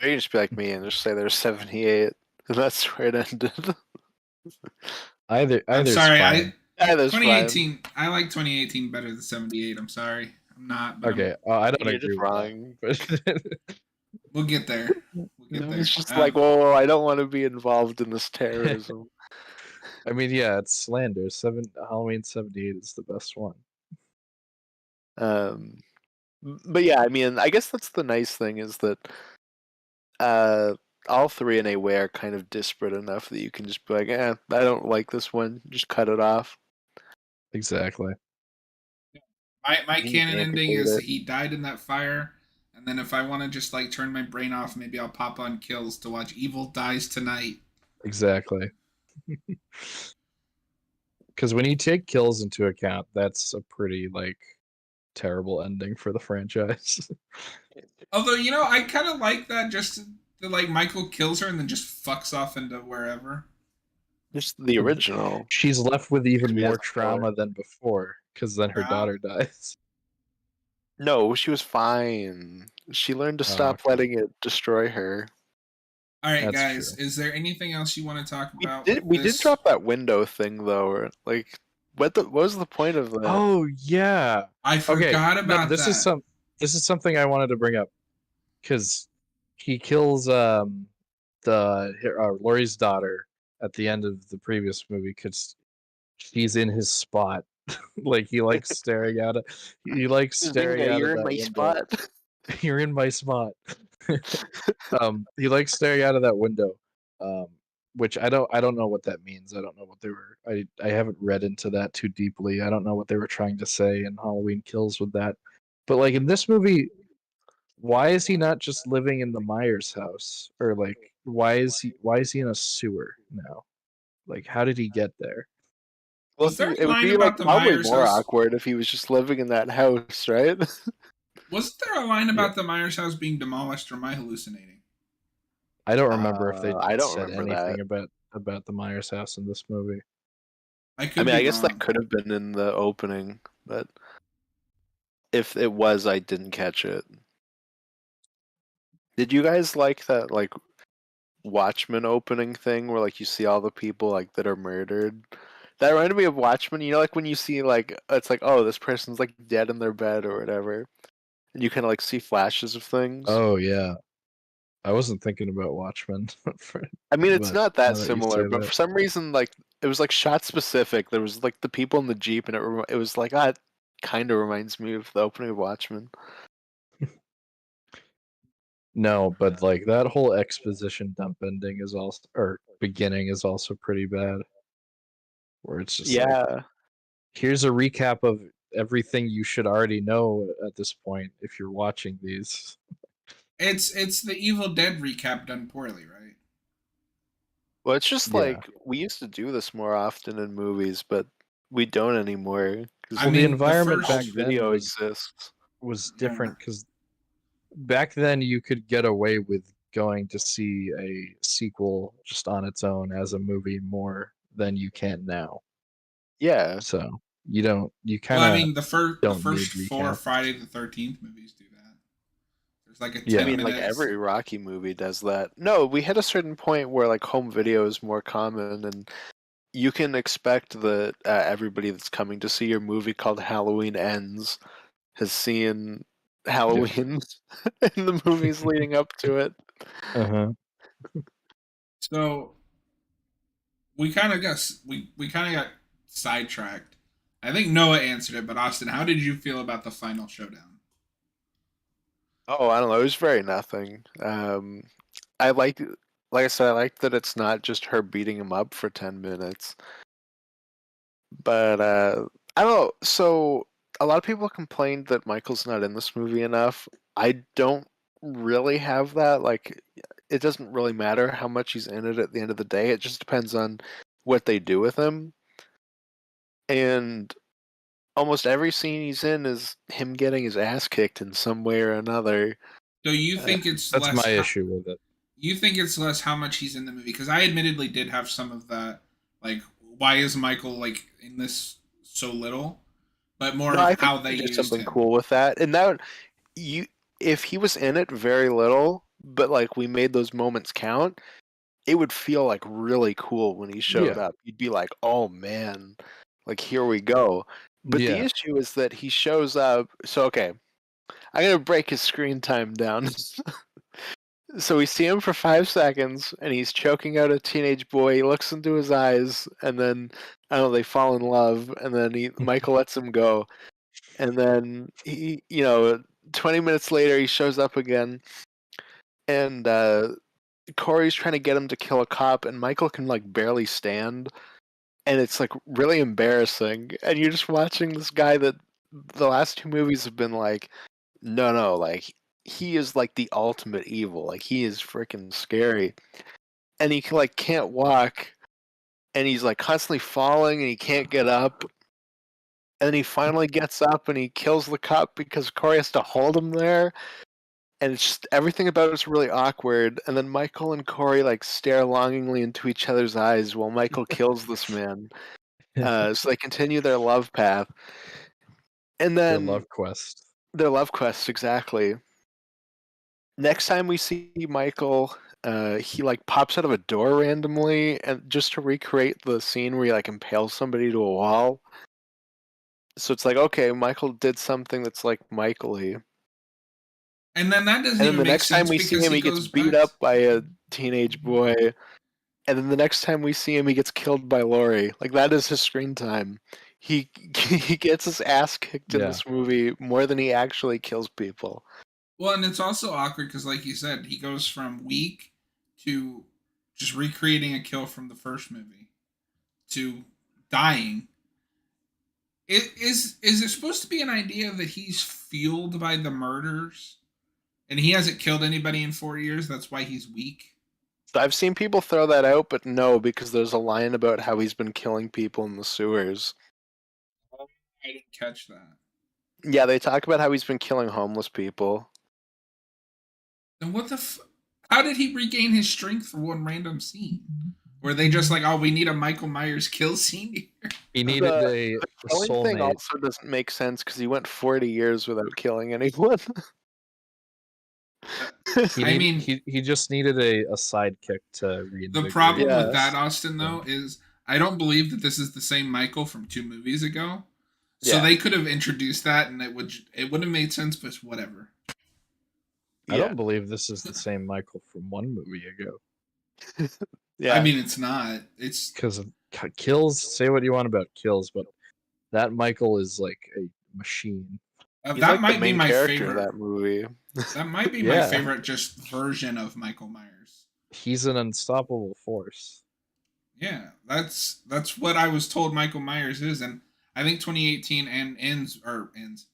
or you can just be like me and just say there's 78, and that's where it ended. I'm Either's sorry, fine. Yeah, that's fine. 2018. I like 2018 better than 78. I'm sorry, I'm not, but Okay, I don't You're agree just with that. wrong. But we'll get there. We'll get No, it's there. just like, whoa, I don't want to be involved in this terrorism. I mean, yeah, it's slander. Halloween 78 is the best one. Um, but yeah, I mean, I guess that's the nice thing is that uh, all three in a way are kind of disparate enough that you can just be like, I don't like this one. Just cut it off. Exactly. My You can canon ending amputate is it. he died in that fire. And then if I want to just like turn my brain off, maybe I'll pop on Kills to watch Evil Dies Tonight. Exactly. Because when you take kills into account, that's a pretty like terrible ending for the franchise. Although I kind of like that just that like Michael kills her and then just fucks off into wherever. Just the original. She's left with even He more doesn't kill her. trauma than before, because then her Yeah. daughter dies. No, she was fine. She learned to Oh, stop okay. letting it destroy her. All right, That's guys. true. Is there anything else you want to talk We about did with we did this? drop that window thing though. Like, what was the point of that? Oh yeah. I Okay. forgot No, about that. this is something I wanted to bring up because he kills Laurie's daughter at the end of the previous movie because she's in his spot. Like he likes Just being staring there, out of you're in that my window. spot. You're in my spot. He likes staring out of that window. Um, which I don't know what that means. I don't know what they were I haven't read into that too deeply. I don't know what they were trying to say in Halloween Kills with that. But like in this movie, why is he not just living in the Myers house? Or like why is he in a sewer now? Like how did he get there? Well, Was there a it would line be like about the probably Myers more house? awkward if he was just living in that house, right? Wasn't there a line Yeah. about the Myers house being demolished, or am I hallucinating? I don't remember if they I don't said remember that. anything about the Myers house in this movie. I I could mean, be I guess that wrong. could have been in the opening, but if it was, I didn't catch it. Did you guys like that like Watchmen opening thing where like you see all the people like that are murdered? That reminded me of Watchmen. You know, like when you see like it's like, oh, this person's like dead in their bed or whatever, and you kind of like see flashes of things. Oh yeah. I wasn't thinking about Watchmen, I mean, it's but not that now that you similar, say but that, for some reason, like it was like shot specific. There was like the people in the jeep, and it was like it kind of reminds me of the opening of Watchmen. no, but like that whole exposition dump ending is also or beginning is also pretty bad. Where it's just like, Yeah, here's a recap of everything you should already know at this point if you're watching these. It's the Evil Dead recap done poorly, right? well, it's just Yeah. like we used to do this more often in movies, but we don't anymore because I Well, the mean, the environment back home first, then video exists. was yeah. different because back then you could get away with going to see a sequel just on its own as a movie more than you can now. Yeah, So you Well, kind I of mean, the first don't need four recaps. Friday the 13th movies do that. There's like a I ten Yeah. mean, like minutes. every Rocky movie does that. No, we hit a certain point where like home video is more common, and you can expect that everybody that's coming to see your movie called Halloween Ends has seen Yeah. Halloween in the movies leading up to it. Uh-huh. So we kind of got sidetracked. I think Noah answered it, but Austin, how did you feel about the final showdown? Oh, I don't know. It was very nothing. I like I said, I like that it's not just her beating him up for 10 minutes. But I don't know. So a lot of people complained that Michael's not in this movie enough. I don't really have that. Like, it doesn't really matter how much he's in it at the end of the day. It just depends on what they do with him. And almost every scene he's in is him getting his ass kicked in some way or another. So you Uh, think it's That's my less? issue with it. You think it's less how much he's in the movie? Because I admittedly did have some of that. Like, why is Michael like in this so little? But more no, of I think how you they could do used something him. cool with that. And that you, if he was in it very little, but like we made those moments count, it would feel like really cool when he showed Yeah. up. You'd be like, "Oh man, like here we go." But the Yeah. issue is that he shows up. So okay, I'm gonna break his screen time down. So we see him for 5 seconds, and he's choking out a teenage boy. He looks into his eyes, and then I don't know, they fall in love, and then Michael lets him go, and then 20 minutes later, he shows up again, and Corey's trying to get him to kill a cop, and Michael can like barely stand, and it's like really embarrassing. And you're just watching this guy that the last two movies have been like, no, like he is like the ultimate evil. Like he is freaking scary, and he like can't walk, and he's like constantly falling, and he can't get up. And then he finally gets up and he kills the cop because Corey has to hold him there. And it's just everything about it's really awkward. And then Michael and Corey like stare longingly into each other's eyes while Michael kills this man. So they continue their love path. And Their then love quest. their love quests, exactly. Next time we see Michael, he like pops out of a door randomly, and just to recreate the scene where he like impales somebody to a wall. So it's like, okay, Michael did something that's like Michael-y. And then that doesn't And then even the make next time sense we see because him, he he gets goes beat back. up by a teenage boy. And then the next time we see him, he gets killed by Lori. Like that is his screen time. He he gets his ass kicked in Yeah. this movie more than he actually kills people. Well, and it's also awkward because, like you said, he goes from weak to just recreating a kill from the first movie to dying. Is there supposed to be an idea that he's fueled by the murders and he hasn't killed anybody in 4 years? That's why he's weak. So I've seen people throw that out, but no, because there's a line about how he's been killing people in the sewers. I didn't catch that. Yeah, they talk about how he's been killing homeless people. Then what the? How did he regain his strength for one random scene? Were they just like, oh, we need a Michael Myers kill scene here? He needed a Killing thing soulmate. also doesn't make sense because he went 40 years without killing anyone. He just needed a sidekick to reinvigorate. The problem with Yes. that, Austin, though, is I don't believe that this is the same Michael from 2 movies ago. So Yeah. they could have introduced that, and it would have made sense, but whatever. I don't believe this is the same Michael from one movie ago. Yeah. I mean, it's not. It's Because of kills. Say what you want about kills, but that Michael is like a machine. He's that like might the be main my character favorite. of that movie. That might be my Yeah. favorite just version of Michael Myers. He's an unstoppable force. Yeah, that's what I was told Michael Myers is, and I think 2018 and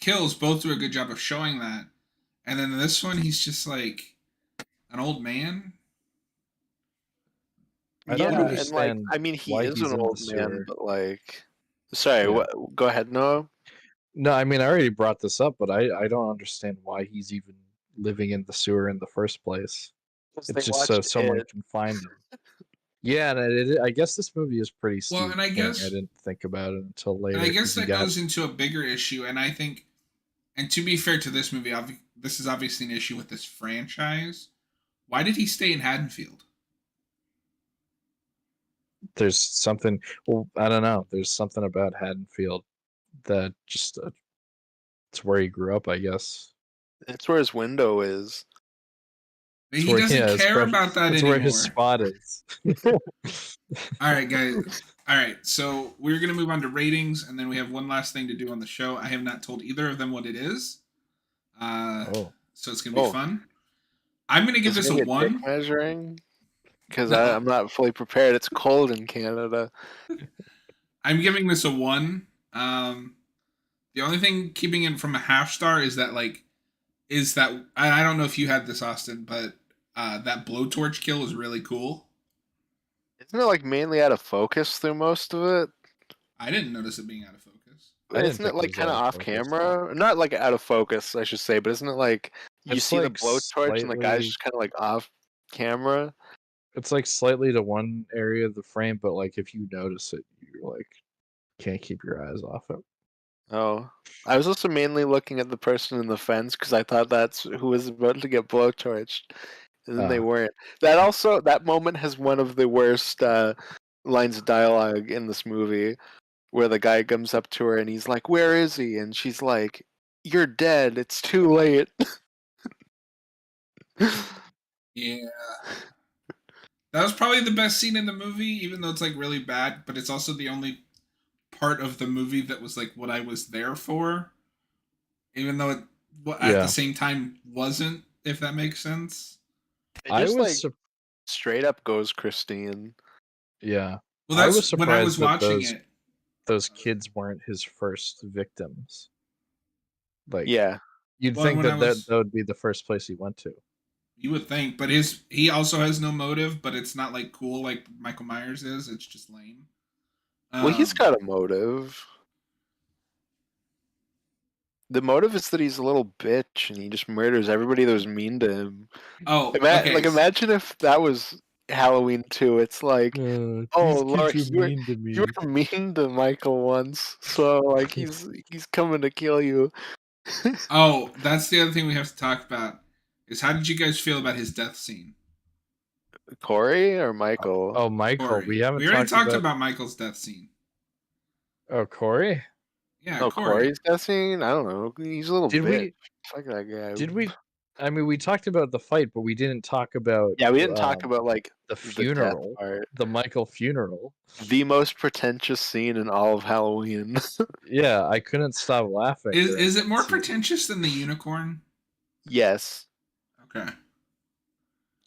Kills both do a good job of showing that. And then this one, he's just like an old man. I don't And like, understand I mean, he why is he's an in old the man, sewer. but like, sorry, Yeah. what? Go ahead, Noah. No, I mean I already brought this up, but I don't understand why he's even living in the sewer in the first place. It's just so someone can find him. Yeah, and I guess this movie is pretty Well, Stephen and I King. guess, I didn't think about it until later. and I guess He that got goes into a bigger issue. And I think, and to be fair to this movie, this is obviously an issue with this franchise. Why did he stay in Haddonfield? there's something. Well, I don't know. There's something about Haddonfield that just it's where he grew up, I guess. That's where his window is. But he doesn't care about that It's anymore. where his spot is. All right, guys. All right, so we're gonna move on to ratings, and then we have one last thing to do on the show. I have not told either of them what it is, so it's gonna be fun. I'm gonna give this a 1. Measuring, because No. I'm not fully prepared. It's cold in Canada. I'm giving this a 1. The only thing keeping it from a half star is that I don't know if you had this, Austin, but that blowtorch kill is really cool. Isn't it like mainly out of focus through most of it? I didn't notice it being out of focus. Isn't it like kind of off camera? Not like out of focus, I should say, but isn't it like you see the blowtorch and the guy's just kind of like off camera? It's like slightly to one area of the frame, but like if you notice it, you're like can't keep your eyes off it. Oh, I was also mainly looking at the person in the fence because I thought that's who was about to get blowtorched, and then they weren't. That moment has one of the worst lines of dialogue in this movie, where the guy comes up to her and he's like, "Where is he?" And she's like, "You're dead. It's too late." Yeah. That was probably the best scene in the movie, even though it's like really bad, but it's also the only part of the movie that was like what I was there for. Even though it at the same time wasn't. if that makes sense. It I just was like straight up goes Christine. yeah. Well, I was that's when I was surprised that watching it. those kids weren't his first victims. Like Yeah. you'd Well, think when I that was, would be the first place he went to. you would think, but he also has no motive, but it's not like cool like Michael Myers is. It's just lame. Well, he's Um. got a motive. The motive is that he's a little bitch and he just murders everybody that was mean to him. Oh, okay. Imagine if that was Halloween 2. It's like, oh, These kids Laura, are you were mean to you me. were mean to Michael once, so like he's coming to kill you. Oh, that's the other thing we have to talk about. Is how did you guys feel about his death scene? Corey or Michael? Oh, Michael, Corey. we haven't We already talked talked about. about Michael's death scene. Corey. Yeah, Oh, Corey. Corey's guessing? I don't know. He's a little Did bitch. we? Fuck that guy. Did we? I mean, we talked about the fight, but we didn't talk about Yeah, we didn't talk about like the the death funeral, part. the Michael funeral. The most pretentious scene in all of Halloween. Yeah, I couldn't stop laughing. during Is it that more scene. pretentious than the unicorn? Yes. Okay.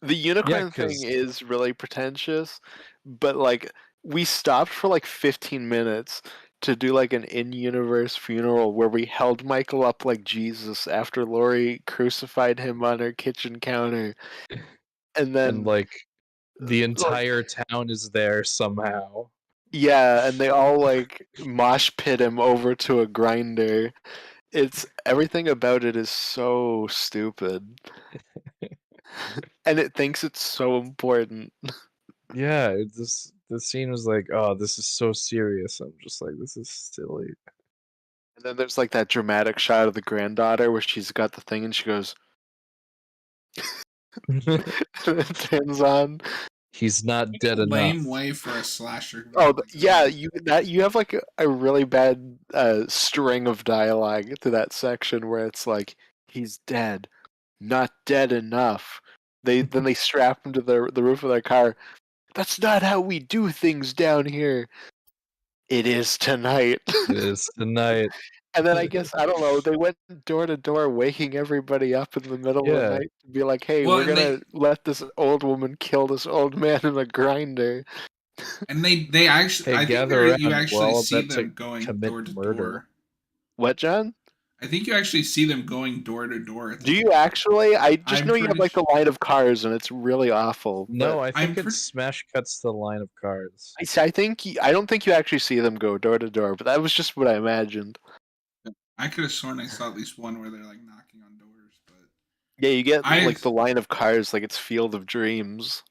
The Yeah, unicorn thing because is really pretentious, but like we stopped for like 15 minutes to do like an in-universe funeral where we held Michael up like Jesus after Lori crucified him on her kitchen counter. And and then like the like entire town is there somehow. yeah, and they all like mosh pit him over to a grinder. It's everything about it is so stupid. And it thinks it's so important. Yeah, the scene was like, oh, this is so serious. I'm just like, this is silly. And then there's like that dramatic shot of the granddaughter where she's got the thing and she goes and it turns on. He's not What dead a enough. lame way for a slasher Oh villain to yeah, end. you have like a really bad string of dialogue to that section where it's like he's dead, not dead enough. They strap him to the roof of their car. That's not how we do things down here. It is tonight. It is tonight. And then I guess I don't know. They went door to door, waking everybody up in the middle of the Yeah. night to be like, "Hey, Well, we're and gonna let this old woman kill this old man in a grinder." they actually, Hey, I think gather there you around. We're actually all see about to them going commit door to murder. door. What, John? I think you actually see them going door to door at the Do you end. actually? I just I'm know you have pretty. like the line of cars, and it's really awful. No, But I I'm think it pretty. smash cuts the line of cars. I think I don't think you actually see them go door to door. But that was just what I imagined. I could have sworn I saw at least one where they're like knocking on doors, but Yeah, you get I like the line of cars, like it's Field of Dreams.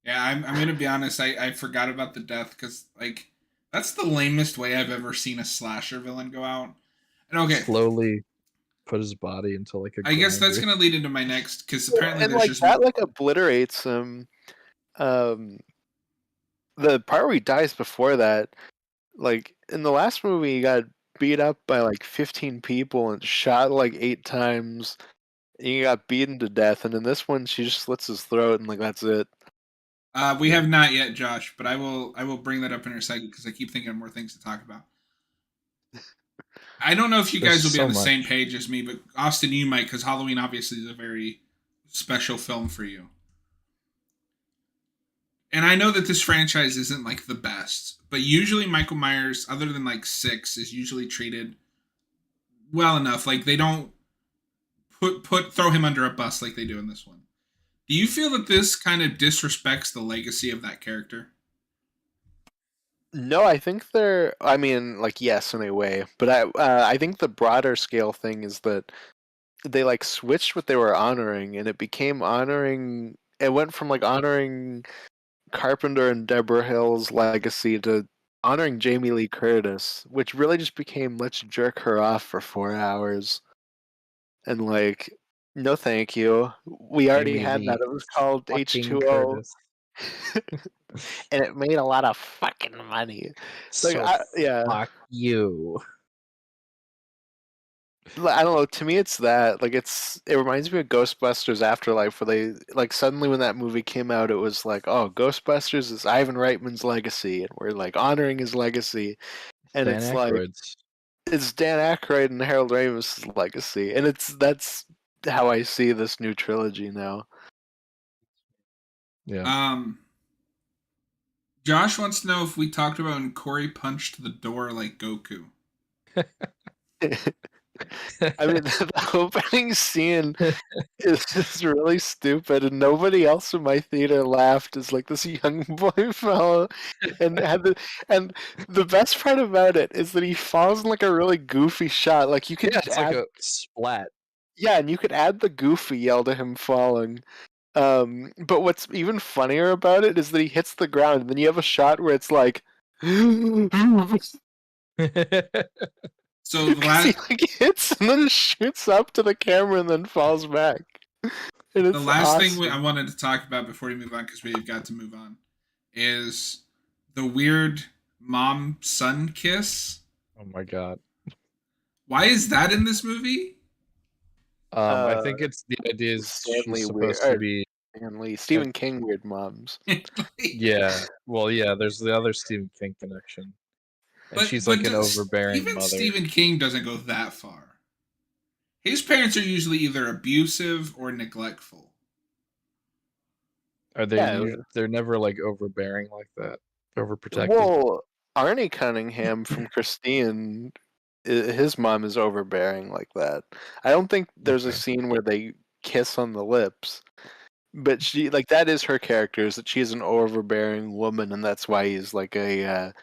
yeah, I'm gonna be honest. I forgot about the death because like that's the lamest way I've ever seen a slasher villain go out. And okay, Slowly put his body into like a I guess that's grinder. gonna lead into my next because apparently And there's like just that, like obliterates him. Um, the part where he dies before that, like in the last movie, he got beat up by like 15 people and shot like 8 times. And he got beaten to death, and in this one, she just slits his throat, and like that's it. we have not yet, Josh, but I will bring that up in a second because I keep thinking of more things to talk about. I don't know if you There's guys will be on so the same much. page as me, but Austin, you might because Halloween obviously is a very special film for you. And I know that this franchise isn't like the best, but usually Michael Myers, other than like six, is usually treated well enough. Like they don't throw him under a bus like they do in this one. Do you feel that this kind of disrespects the legacy of that character? No, I think they're. I mean, like yes, in a way, but I think the broader scale thing is that they like switched what they were honoring, and it became honoring. It went from like honoring Carpenter and Deborah Hill's legacy to honoring Jamie Lee Curtis, which really just became let's jerk her off for 4 hours. And like, no thank you. We already Jamie had that. Lee It was called fucking H2O. Curtis. And it made a lot of fucking money. Like, So yeah. fuck you. I don't know. To me, it's that. Like, it reminds me of Ghostbusters Afterlife, where they like suddenly when that movie came out, it was like, oh, Ghostbusters is Ivan Reitman's legacy, and we're like honoring his legacy. And Dan it's like Aykroyd's. it's Dan Aykroyd and Harold Ramis's legacy, and that's how I see this new trilogy now. Yeah. Josh wants to know if we talked about when Corey punched the door like Goku. I mean, the opening scene is just really stupid, and nobody else in my theater laughed as like this young boy fell, and and the best part about it is that he falls in like a really goofy shot. Like you could Yeah, just it's like add, a splat. yeah, and you could add the goofy yell to him falling. But what's even funnier about it is that he hits the ground, and then you have a shot where it's like. So the Because he last like hits and then shoots up to the camera and then falls back, and the it's last thing I awesome. wanted to talk about before we move on, because we've got to move on, is the weird mom son kiss. Oh my god. Why is that in this movie? I Uh, think it's the idea is she's Stanley weird, supposed to or be. Stanley, uh, Stephen King weird moms. Yeah. Well, yeah. There's the other Stephen King connection, and but she's but like an does, overbearing even mother. Stephen King doesn't go that far. His parents are usually either abusive or neglectful. Are they? Yeah, They're never like overbearing like that. Overprotective. well, Arnie Cunningham from Christine, his mom is overbearing like that. I don't think there's a Okay. scene where they kiss on the lips, but she like that is her character, is that she's an overbearing woman, and that's why he's like a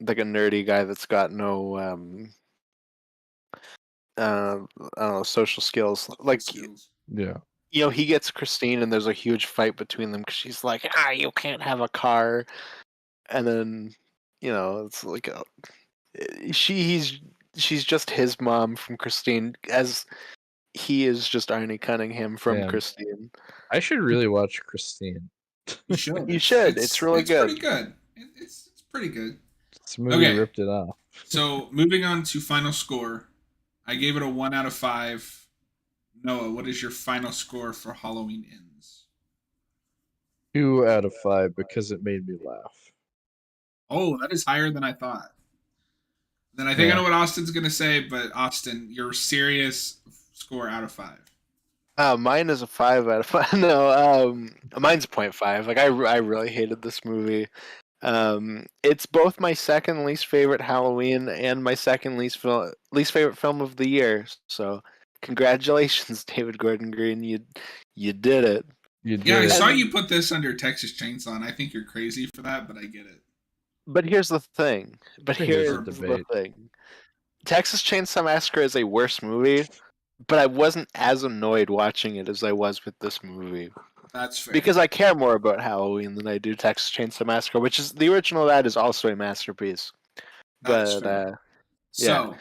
nerdy guy that's got no I don't know, social skills. Social Like, skills. Yeah. he gets Christine, and there's a huge fight between them because she's like, you can't have a car, and then it's like she's just his mom from Christine, as he is just Arnie Cunningham from Man, Christine. I should really watch Christine. You should. You should. It's really It's pretty good. good. It's pretty good. This movie Okay, ripped it off. so moving on to final score, I gave it a 1 out of 5. Noah, what is your final score for Halloween Ends? 2 out of 5 because it made me laugh. Oh, that is higher than I thought. Then I think I Yeah. know what Austin's gonna say, but Austin, your serious score out of 5. Mine is a 5 out of 5. No, mine's a 0.5. Like I really hated this movie. It's both my second least favorite Halloween and my second least favorite film of the year. So, congratulations, David Gordon Green. You did it. You Yeah, I did it. saw And you put this under Texas Chainsaw, and I think you're crazy for that, but I get it. but here's the thing. But I think there's here's a the debate. thing. Texas Chainsaw Massacre is a worse movie, but I wasn't as annoyed watching it as I was with this movie. That's fair. Because I care more about Halloween than I do Texas Chainsaw Massacre, which is the original. That is also a masterpiece. That is But fair. yeah. So,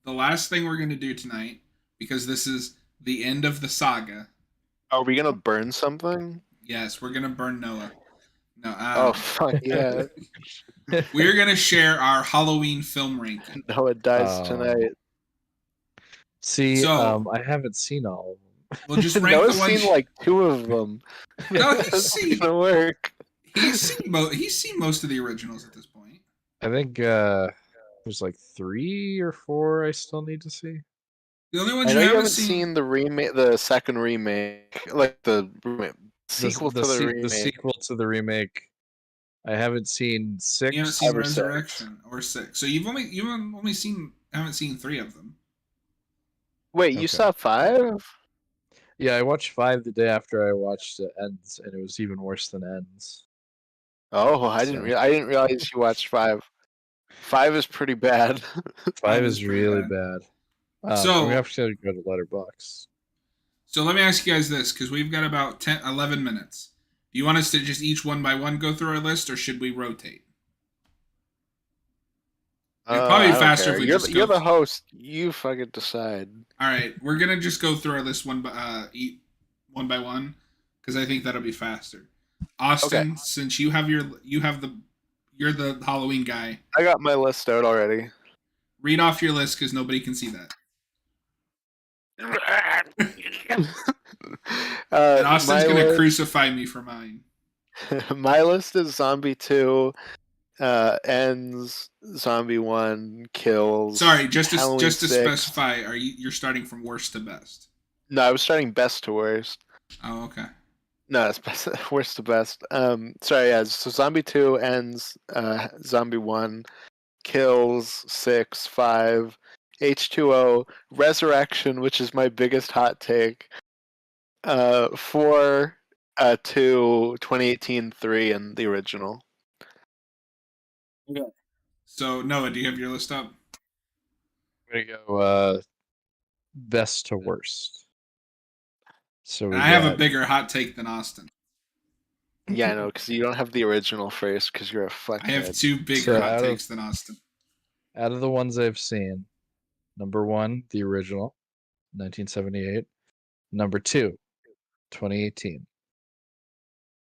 the last thing we're gonna do tonight, because this is the end of the saga. Are we gonna burn something? Yes, we're gonna burn Noah. No, Oh fuck yeah! we're gonna share our Halloween film ranking. Noah dies Um, tonight. See, So I haven't seen all we'll just of them. rank the Noah's ones. seen like 2 of them. No, That's gonna work. he's seen most of the originals at this point. I think there's like 3 or 4 I still need to see. The only ones I you know you haven't haven't seen. seen the remake, the second remake, like the sequel to the The remake. sequel to the remake. I haven't seen You haven't 6. seen 5 or 6. Resurrection or 6. So you've only seen haven't seen 3 of them. Wait, you Okay. saw 5? Yeah, I watched 5 the day after I watched Ends, and it was even worse than Ends. Oh, So I didn't realize you watched 5. 5 is pretty bad. 5 5 is is pretty really bad. bad. I'm gonna So have to go to Letterbox. so let me ask you guys this, because we've got about 10, 11 minutes. Do you want us to just each one by one go through our list, or should we rotate? It'd probably I be don't faster care. if we You're just you're go. the host. You fucking decide. All right, we're gonna just go through our list one by one, because I think that'll be faster. Okay, Austin, since you're the Halloween guy, I got my list out already. read off your list because nobody can see that. And Austin's My gonna list, crucify me for mine. my list is Zombie 2, Ends, Zombie 1, Kills, Sorry, Halloween just to 6. specify, you're starting from worst to best? No, I was starting best to worst. Oh, okay. No, it's best, worst to best. Sorry, yeah. So Zombie 2 ends. Zombie 1 kills 6, 5. H2O Resurrection, which is my biggest hot take. 4, 2, 2018, 3, and the original. Okay. So Noah, do you have your list up? I'm gonna go best to worst. So And we I have a got bigger hot take than Austin. Yeah, I know, because you don't have the original first, because you're a I have fuckhead. two bigger so hot takes than Austin. out of the ones I've seen, number one, the original, 1978. Number two, 2018.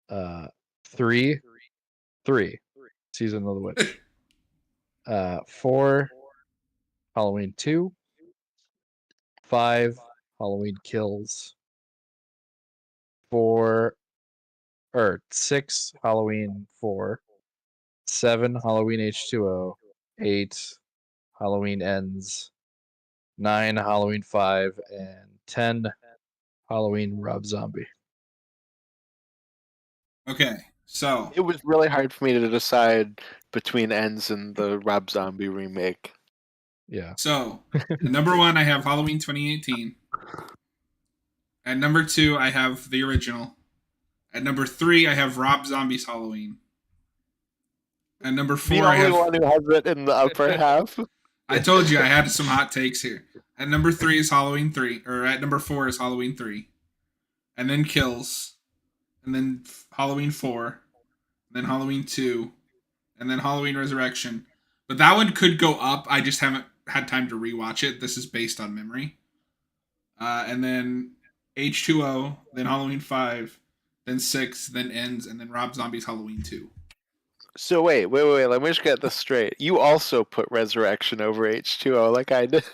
Uh, three, Season of the Witch. 4, Halloween 2. 5, Halloween Kills. 4, or 6, Halloween 4. 7, Halloween H2O. 8, Halloween Ends. 9, Halloween 5. And 10, Halloween Rob Zombie. Okay, so It was really hard for me to decide between Ends and the Rob Zombie remake. Yeah. at number one I have Halloween 2018. At number two I have the original. At number three I have Rob Zombie's Halloween. At number The four I only have. one who has it in the upper half. I told you I had some hot takes here. At number three is Halloween 3, or at number 4 is Halloween 3, and then Kills, and then Halloween 4, and then Halloween 2, and then Halloween Resurrection. But that one could go up. I just haven't had time to rewatch it. This is based on memory. And then H2O, then Halloween 5, then 6, then Ends, and then Rob Zombie's Halloween 2. So wait. Let me just get this straight. You also put Resurrection over H2O like I did.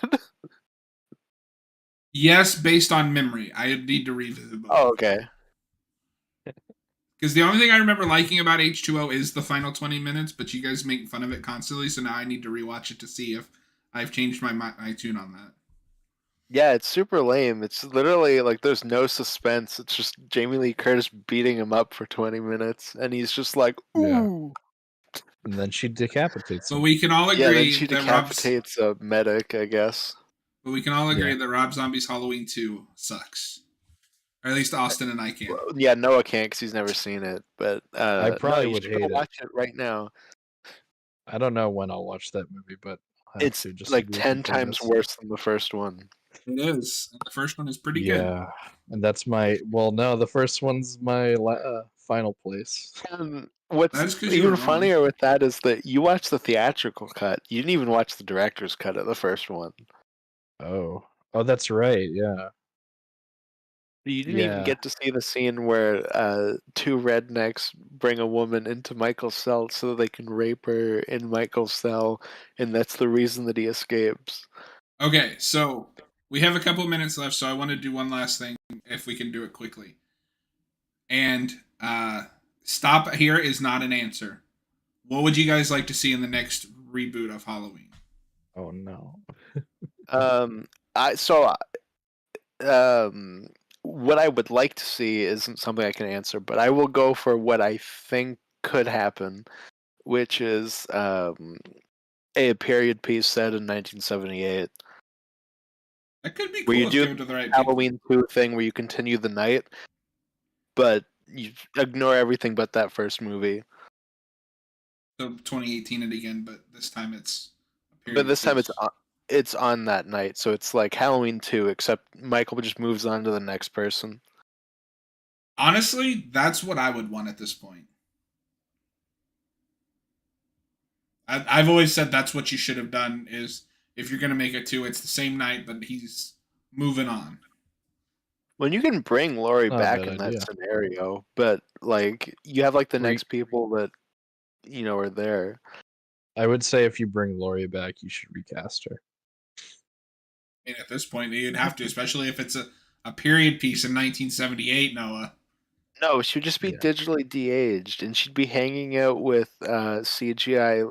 Yes, based on memory. I need to revisit both. Oh, okay. Because the only thing I remember liking about H2O is the final 20 minutes, but you guys make fun of it constantly, so now I need to rewatch it to see if I've changed my tune on that. Yeah, it's super lame. It's literally like there's no suspense. It's just Jamie Lee Curtis beating him up for 20 minutes, and he's just like, Yeah. ooh. And then she decapitates But him. we can all Yeah, then agree she that Rob's. decapitates a medic, I guess. But we can all agree Yeah. that Rob Zombie's Halloween 2 sucks. Or at least Austin and I can. Well, yeah, Noah can't because he's never seen it. But I no, probably you would should go hate it. watch it right now. I don't know when I'll watch that movie, but I'll have It's to just like agree with you 10 for times this. worse than the first one. It is. And the first one is pretty good. Yeah. And that's no, the first one's my final place. And what's That's because you were even wrong. funnier with that is that you watched the theatrical cut. You didn't even watch the director's cut of the first one. Oh. Oh, that's right. Yeah. You didn't even Yeah. get to see the scene where two rednecks bring a woman into Michael's cell so they can rape her in Michael's cell, and that's the reason that he escapes. Okay, so we have a couple minutes left, so I want to do one last thing if we can do it quickly. And stop here is not an answer. What would you guys like to see in the next reboot of Halloween? Oh no. Um, I so um, what I would like to see isn't something I can answer, but I will go for what I think could happen, which is a period piece set in 1978, That could be where cool you if do given to the right people. Halloween 2 thing where you continue the night, but you ignore everything but that first movie. So 2018 it again, but this time it's a But period this time piece. it's on that night, so it's like Halloween 2, except Michael just moves on to the next person. Honestly, that's what I would want at this point. I've always said that's what you should have done. Is if you're gonna make it two, it's the same night, but he's moving on. When you can bring Laurie Not a back bad in that idea. scenario, but like you have like the Or you, next people that are there. I would say if you bring Laurie back, you should recast her. I mean, at this point, you'd have to, especially if it's a period piece in 1978, Noah. No, she would just be Yeah. digitally de-aged, and she'd be hanging out with CGI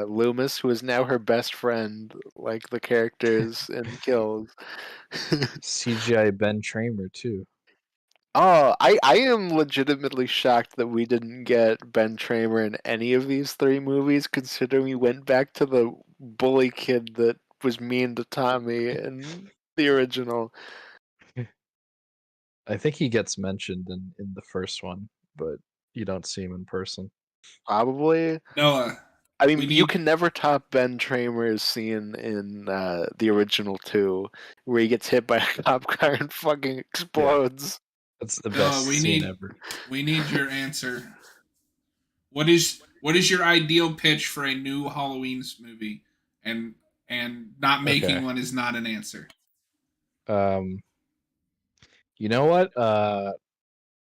Loomis, who is now her best friend, like the characters in Kills. CGI Ben Tramer too. Oh, I am legitimately shocked that we didn't get Ben Tramer in any of these three movies, considering we went back to the bully kid that was mean to Tommy in the original. I think he gets mentioned in the first one, but you don't see him in person. Probably. Noah, I we mean, you need can never top Ben Tramer's scene in the original two, where he gets hit by a cop car and fucking Yeah, explodes. that's the Noah, best scene ever. we need your answer. What is your ideal pitch for a new Halloween movie? And not making Okay. one is not an answer. Um, you know what?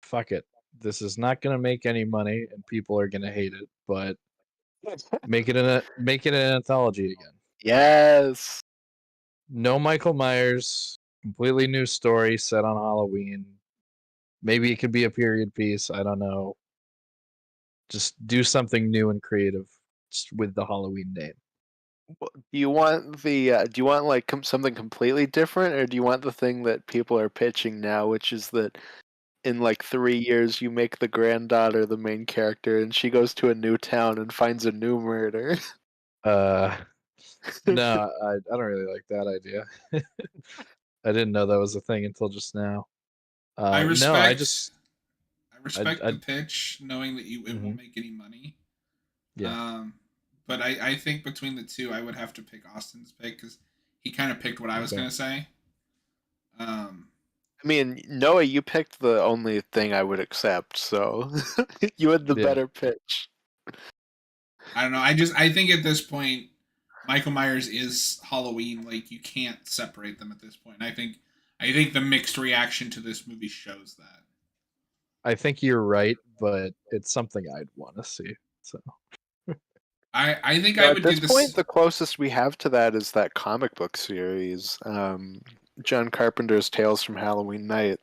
Fuck it. This is not gonna make any money, and people are gonna hate it. But make it an anthology again. Yes. No Michael Myers, completely new story set on Halloween. Maybe it could be a period piece. I don't know. Just do something new and creative just with the Halloween name. Do you want do you want like something completely different, or do you want the thing that people are pitching now, which is that in like 3 years you make the granddaughter the main character and she goes to a new town and finds a new murder? Uh, no, I don't really like that idea. I didn't know that was a thing until just now. I No, I respect just I respect I the pitch, knowing that it hmm won't make any money. yeah. Um, but I think between the two, I would have to pick Austin's pick because he kind of picked what I was Okay. gonna say. Um, I mean, Noah, you picked the only thing I would accept, so you had the Yeah. better pitch. I don't know. I think at this point, Michael Myers is Halloween. Like you can't separate them at this point. And I think the mixed reaction to this movie shows that. I think you're right, but it's something I'd want to see. So, I think I No, at would do this point, this. the closest we have to that is that comic book series, John Carpenter's Tales from Halloween Night,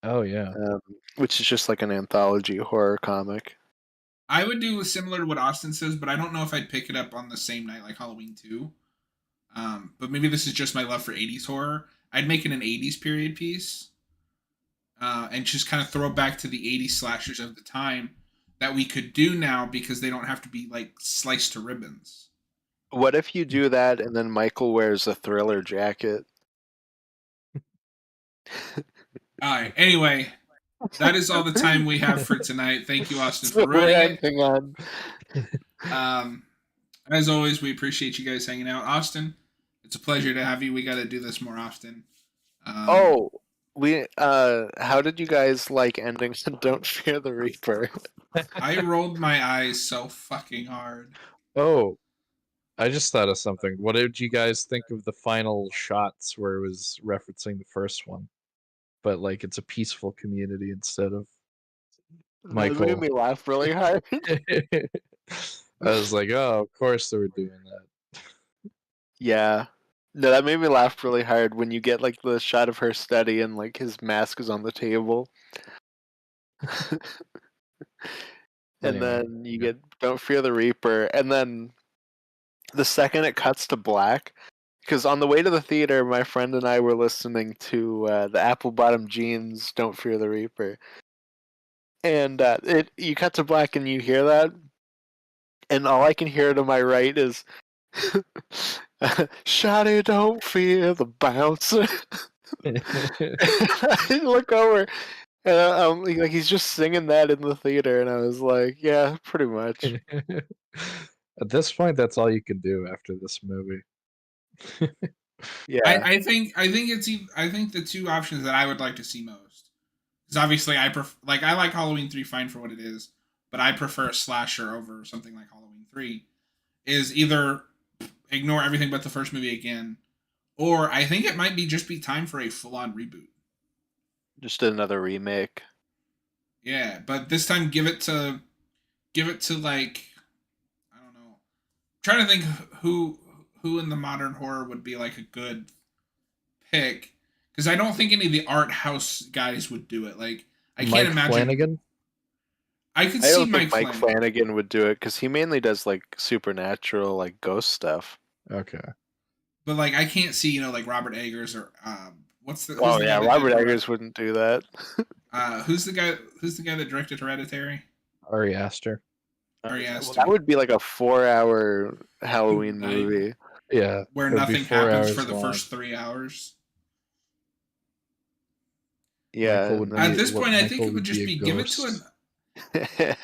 oh yeah. um, which is just like an anthology horror comic. I would do similar to what Austin says, but I don't know if I'd pick it up on the same night like Halloween 2. But maybe this is just my love for 80s horror. I'd make it an 80s period piece and just kind of throw back to the 80s slashers of the time that we could do now because they don't have to be like sliced to ribbons. What if you do that and then Michael wears a Thriller jacket? All right. Anyway, that is all the time we have for tonight. Thank you, Austin, for So we're ruining it. ending on. Um, as always, we appreciate you guys hanging out. Austin, it's a pleasure to have you. We got to do this more often. Um, Oh, how did you guys like ending Don't Fear the Reaper? I rolled my eyes so fucking hard. Oh, I just thought of something. What did you guys think of the final shots where it was referencing the first one, but like it's a peaceful community instead of That made Michael? me laugh really hard. I was like, oh, of course they were doing that. Yeah. No, that made me laugh really hard when you get like the shot of her study and like his mask is on the table. And Anyway, then you yeah. get Don't Fear the Reaper, and then the second it cuts to black, because on the way to the theater, my friend and I were listening to the Apple Bottom Jeans Don't Fear the Reaper, and it you cut to black and you hear that, and all I can hear to my right is Shawty, don't fear the bouncer. I look over and like he's just singing that in the theater, and I was like, yeah, pretty much. At this point, that's all you can do after this movie. Yeah. I think the two options that I would like to see most is obviously I like Halloween 3 fine for what it is, but I prefer a slasher over something like Halloween 3 is either ignore everything but the first movie again, or I think it might be just be time for a full on reboot. Just another remake. Yeah, but this time give it to like I don't know. I'm trying to think who in the modern horror would be like a good pick because I don't think any of the art house guys would do it. Like I can't Mike imagine. Flanagan. I could I see don't think Mike Mike Flanagan. Flanagan would do it because he mainly does like supernatural, like ghost stuff. Okay. But like I can't see, like Robert Eggers or who's Oh the guy yeah, that did Robert Eggers wouldn't do that. who's the guy that directed Hereditary? Ari Aster. Ari Well, that Aster. would be like a 4-hour Halloween Night movie. Yeah, where it would be nothing 4 happens for hours the long. first 3 hours. Yeah. At this point, I think Michael it would would be just a be give it to an. ghost.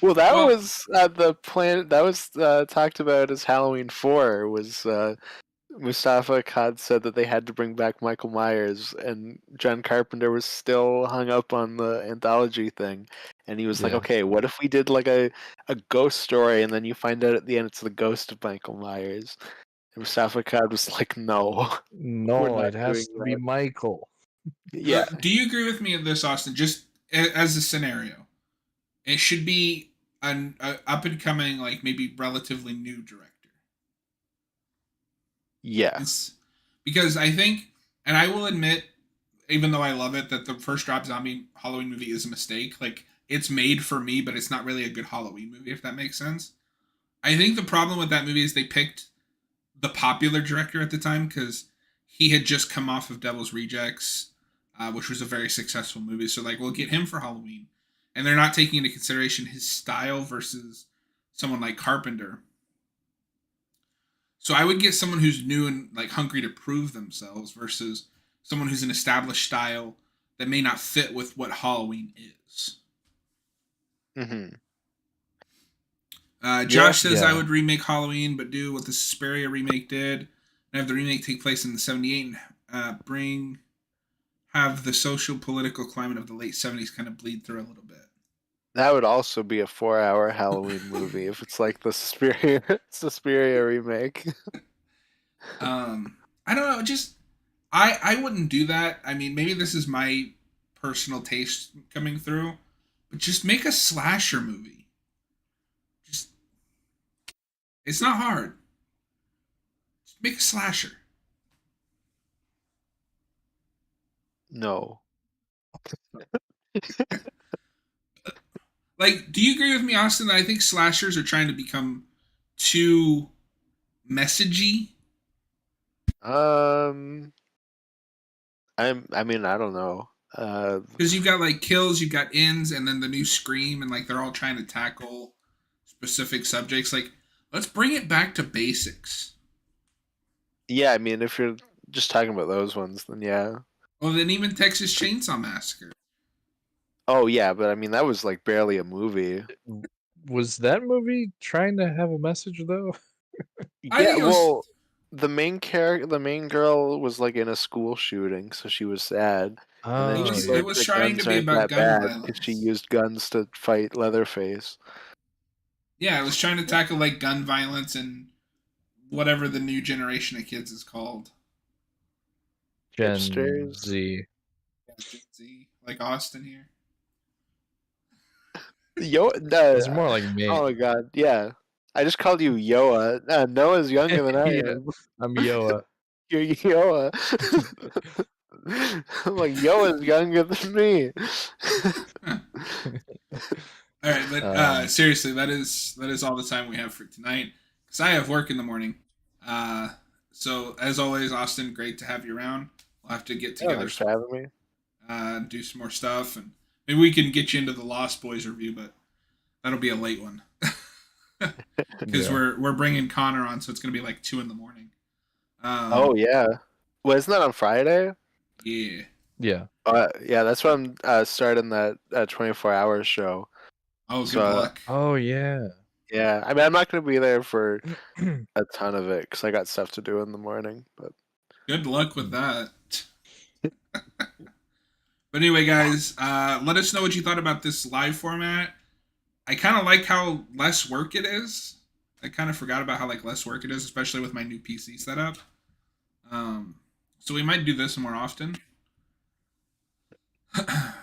Well, that Well, was the plan. That was talked about as Halloween 4. Was Mustafa Akkad said that they had to bring back Michael Myers, and John Carpenter was still hung up on the anthology thing, and he was like, Yeah. "Okay, what if we did like a ghost story, and then you find out at the end it's the ghost of Michael Myers?" And Mustafa Akkad was like, "No, we're No, not it has doing to be that." Michael. Yeah, do you agree with me in this, Austin? Just as a scenario, it should be an up and coming, like maybe relatively new director. yeah. It's because I think, and I will admit, even though I love it, that the first Rob Zombie Halloween movie is a mistake. Like it's made for me, but it's not really a good Halloween movie, if that makes sense. I think the problem with that movie is they picked the popular director at the time because he had just come off of Devil's Rejects, which was a very successful movie. So like, we'll get him for Halloween, and they're not taking into consideration his style versus someone like Carpenter. So I would get someone who's new and like hungry to prove themselves versus someone who's an established style that may not fit with what Halloween is. Hmm. Josh says I Yeah. would remake Halloween, but do what the Suspiria remake did, and have the remake take place in the '78 and have the social political climate of the late '70s kind of bleed through a little bit. That would also be a 4-hour Halloween movie if it's like the Suspiria remake. I don't know. Just I wouldn't do that. I mean, maybe this is my personal taste coming through, but just make a slasher movie. Just it's not hard. Just make a slasher. No. Like, do you agree with me, Austin, that I think slashers are trying to become too messagey? Um, I mean, I don't know. Because you've got like kills, you've got ends, and then the new Scream, and like they're all trying to tackle specific subjects. Like, let's bring it back to basics. Yeah, I mean, if you're just talking about those ones, then yeah. Well, then even Texas Chainsaw Massacre. Oh yeah, but I mean, that was like barely a movie. Was that movie trying to have a message though? I Yeah, think it was. well, the main girl was like in a school shooting, so she was sad, and then It she Oh was. It learned was yeah. that trying to guns be aren't about that gun bad because she violence. used guns to fight Leatherface. Yeah, it was trying to tackle like gun violence and whatever the new generation of kids is called. Gen Hipsters. Z. Yeah, Gen Z, like Austin here. Yo, It's more like me. oh my god, yeah. I just called you Yoa. Noah's younger than I Yeah, am. I'm Yoa. You're Yoa. I'm like, Yoa's younger than me. Huh. All right, but Um, seriously, that is all the time we have for tonight because I have work in the morning. Uh, so as always, Austin, great to have you around. We'll have to get Oh, together, thanks for having me. do some more stuff, and maybe we can get you into the Lost Boys review, but that'll be a late one because yeah. we're bringing Connor on, so it's gonna be like 2 in the morning. Oh Um, yeah. Well, isn't that on Friday? yeah. Yeah. Yeah, that's when I'm starting that 24-hour show. Oh, So good luck. Oh yeah. yeah, I mean, I'm not gonna be there for a ton of it because I got stuff to do in the morning. But Good luck with that. But anyway, guys, let us know what you thought about this live format. I kind of like how less work it is. I kind of forgot about how like less work it is, especially with my new PC setup. Um, so we might do this more often.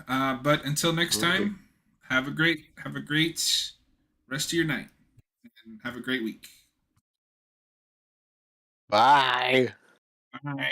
But until next time, have a great rest of your night and have a great week. bye. Bye.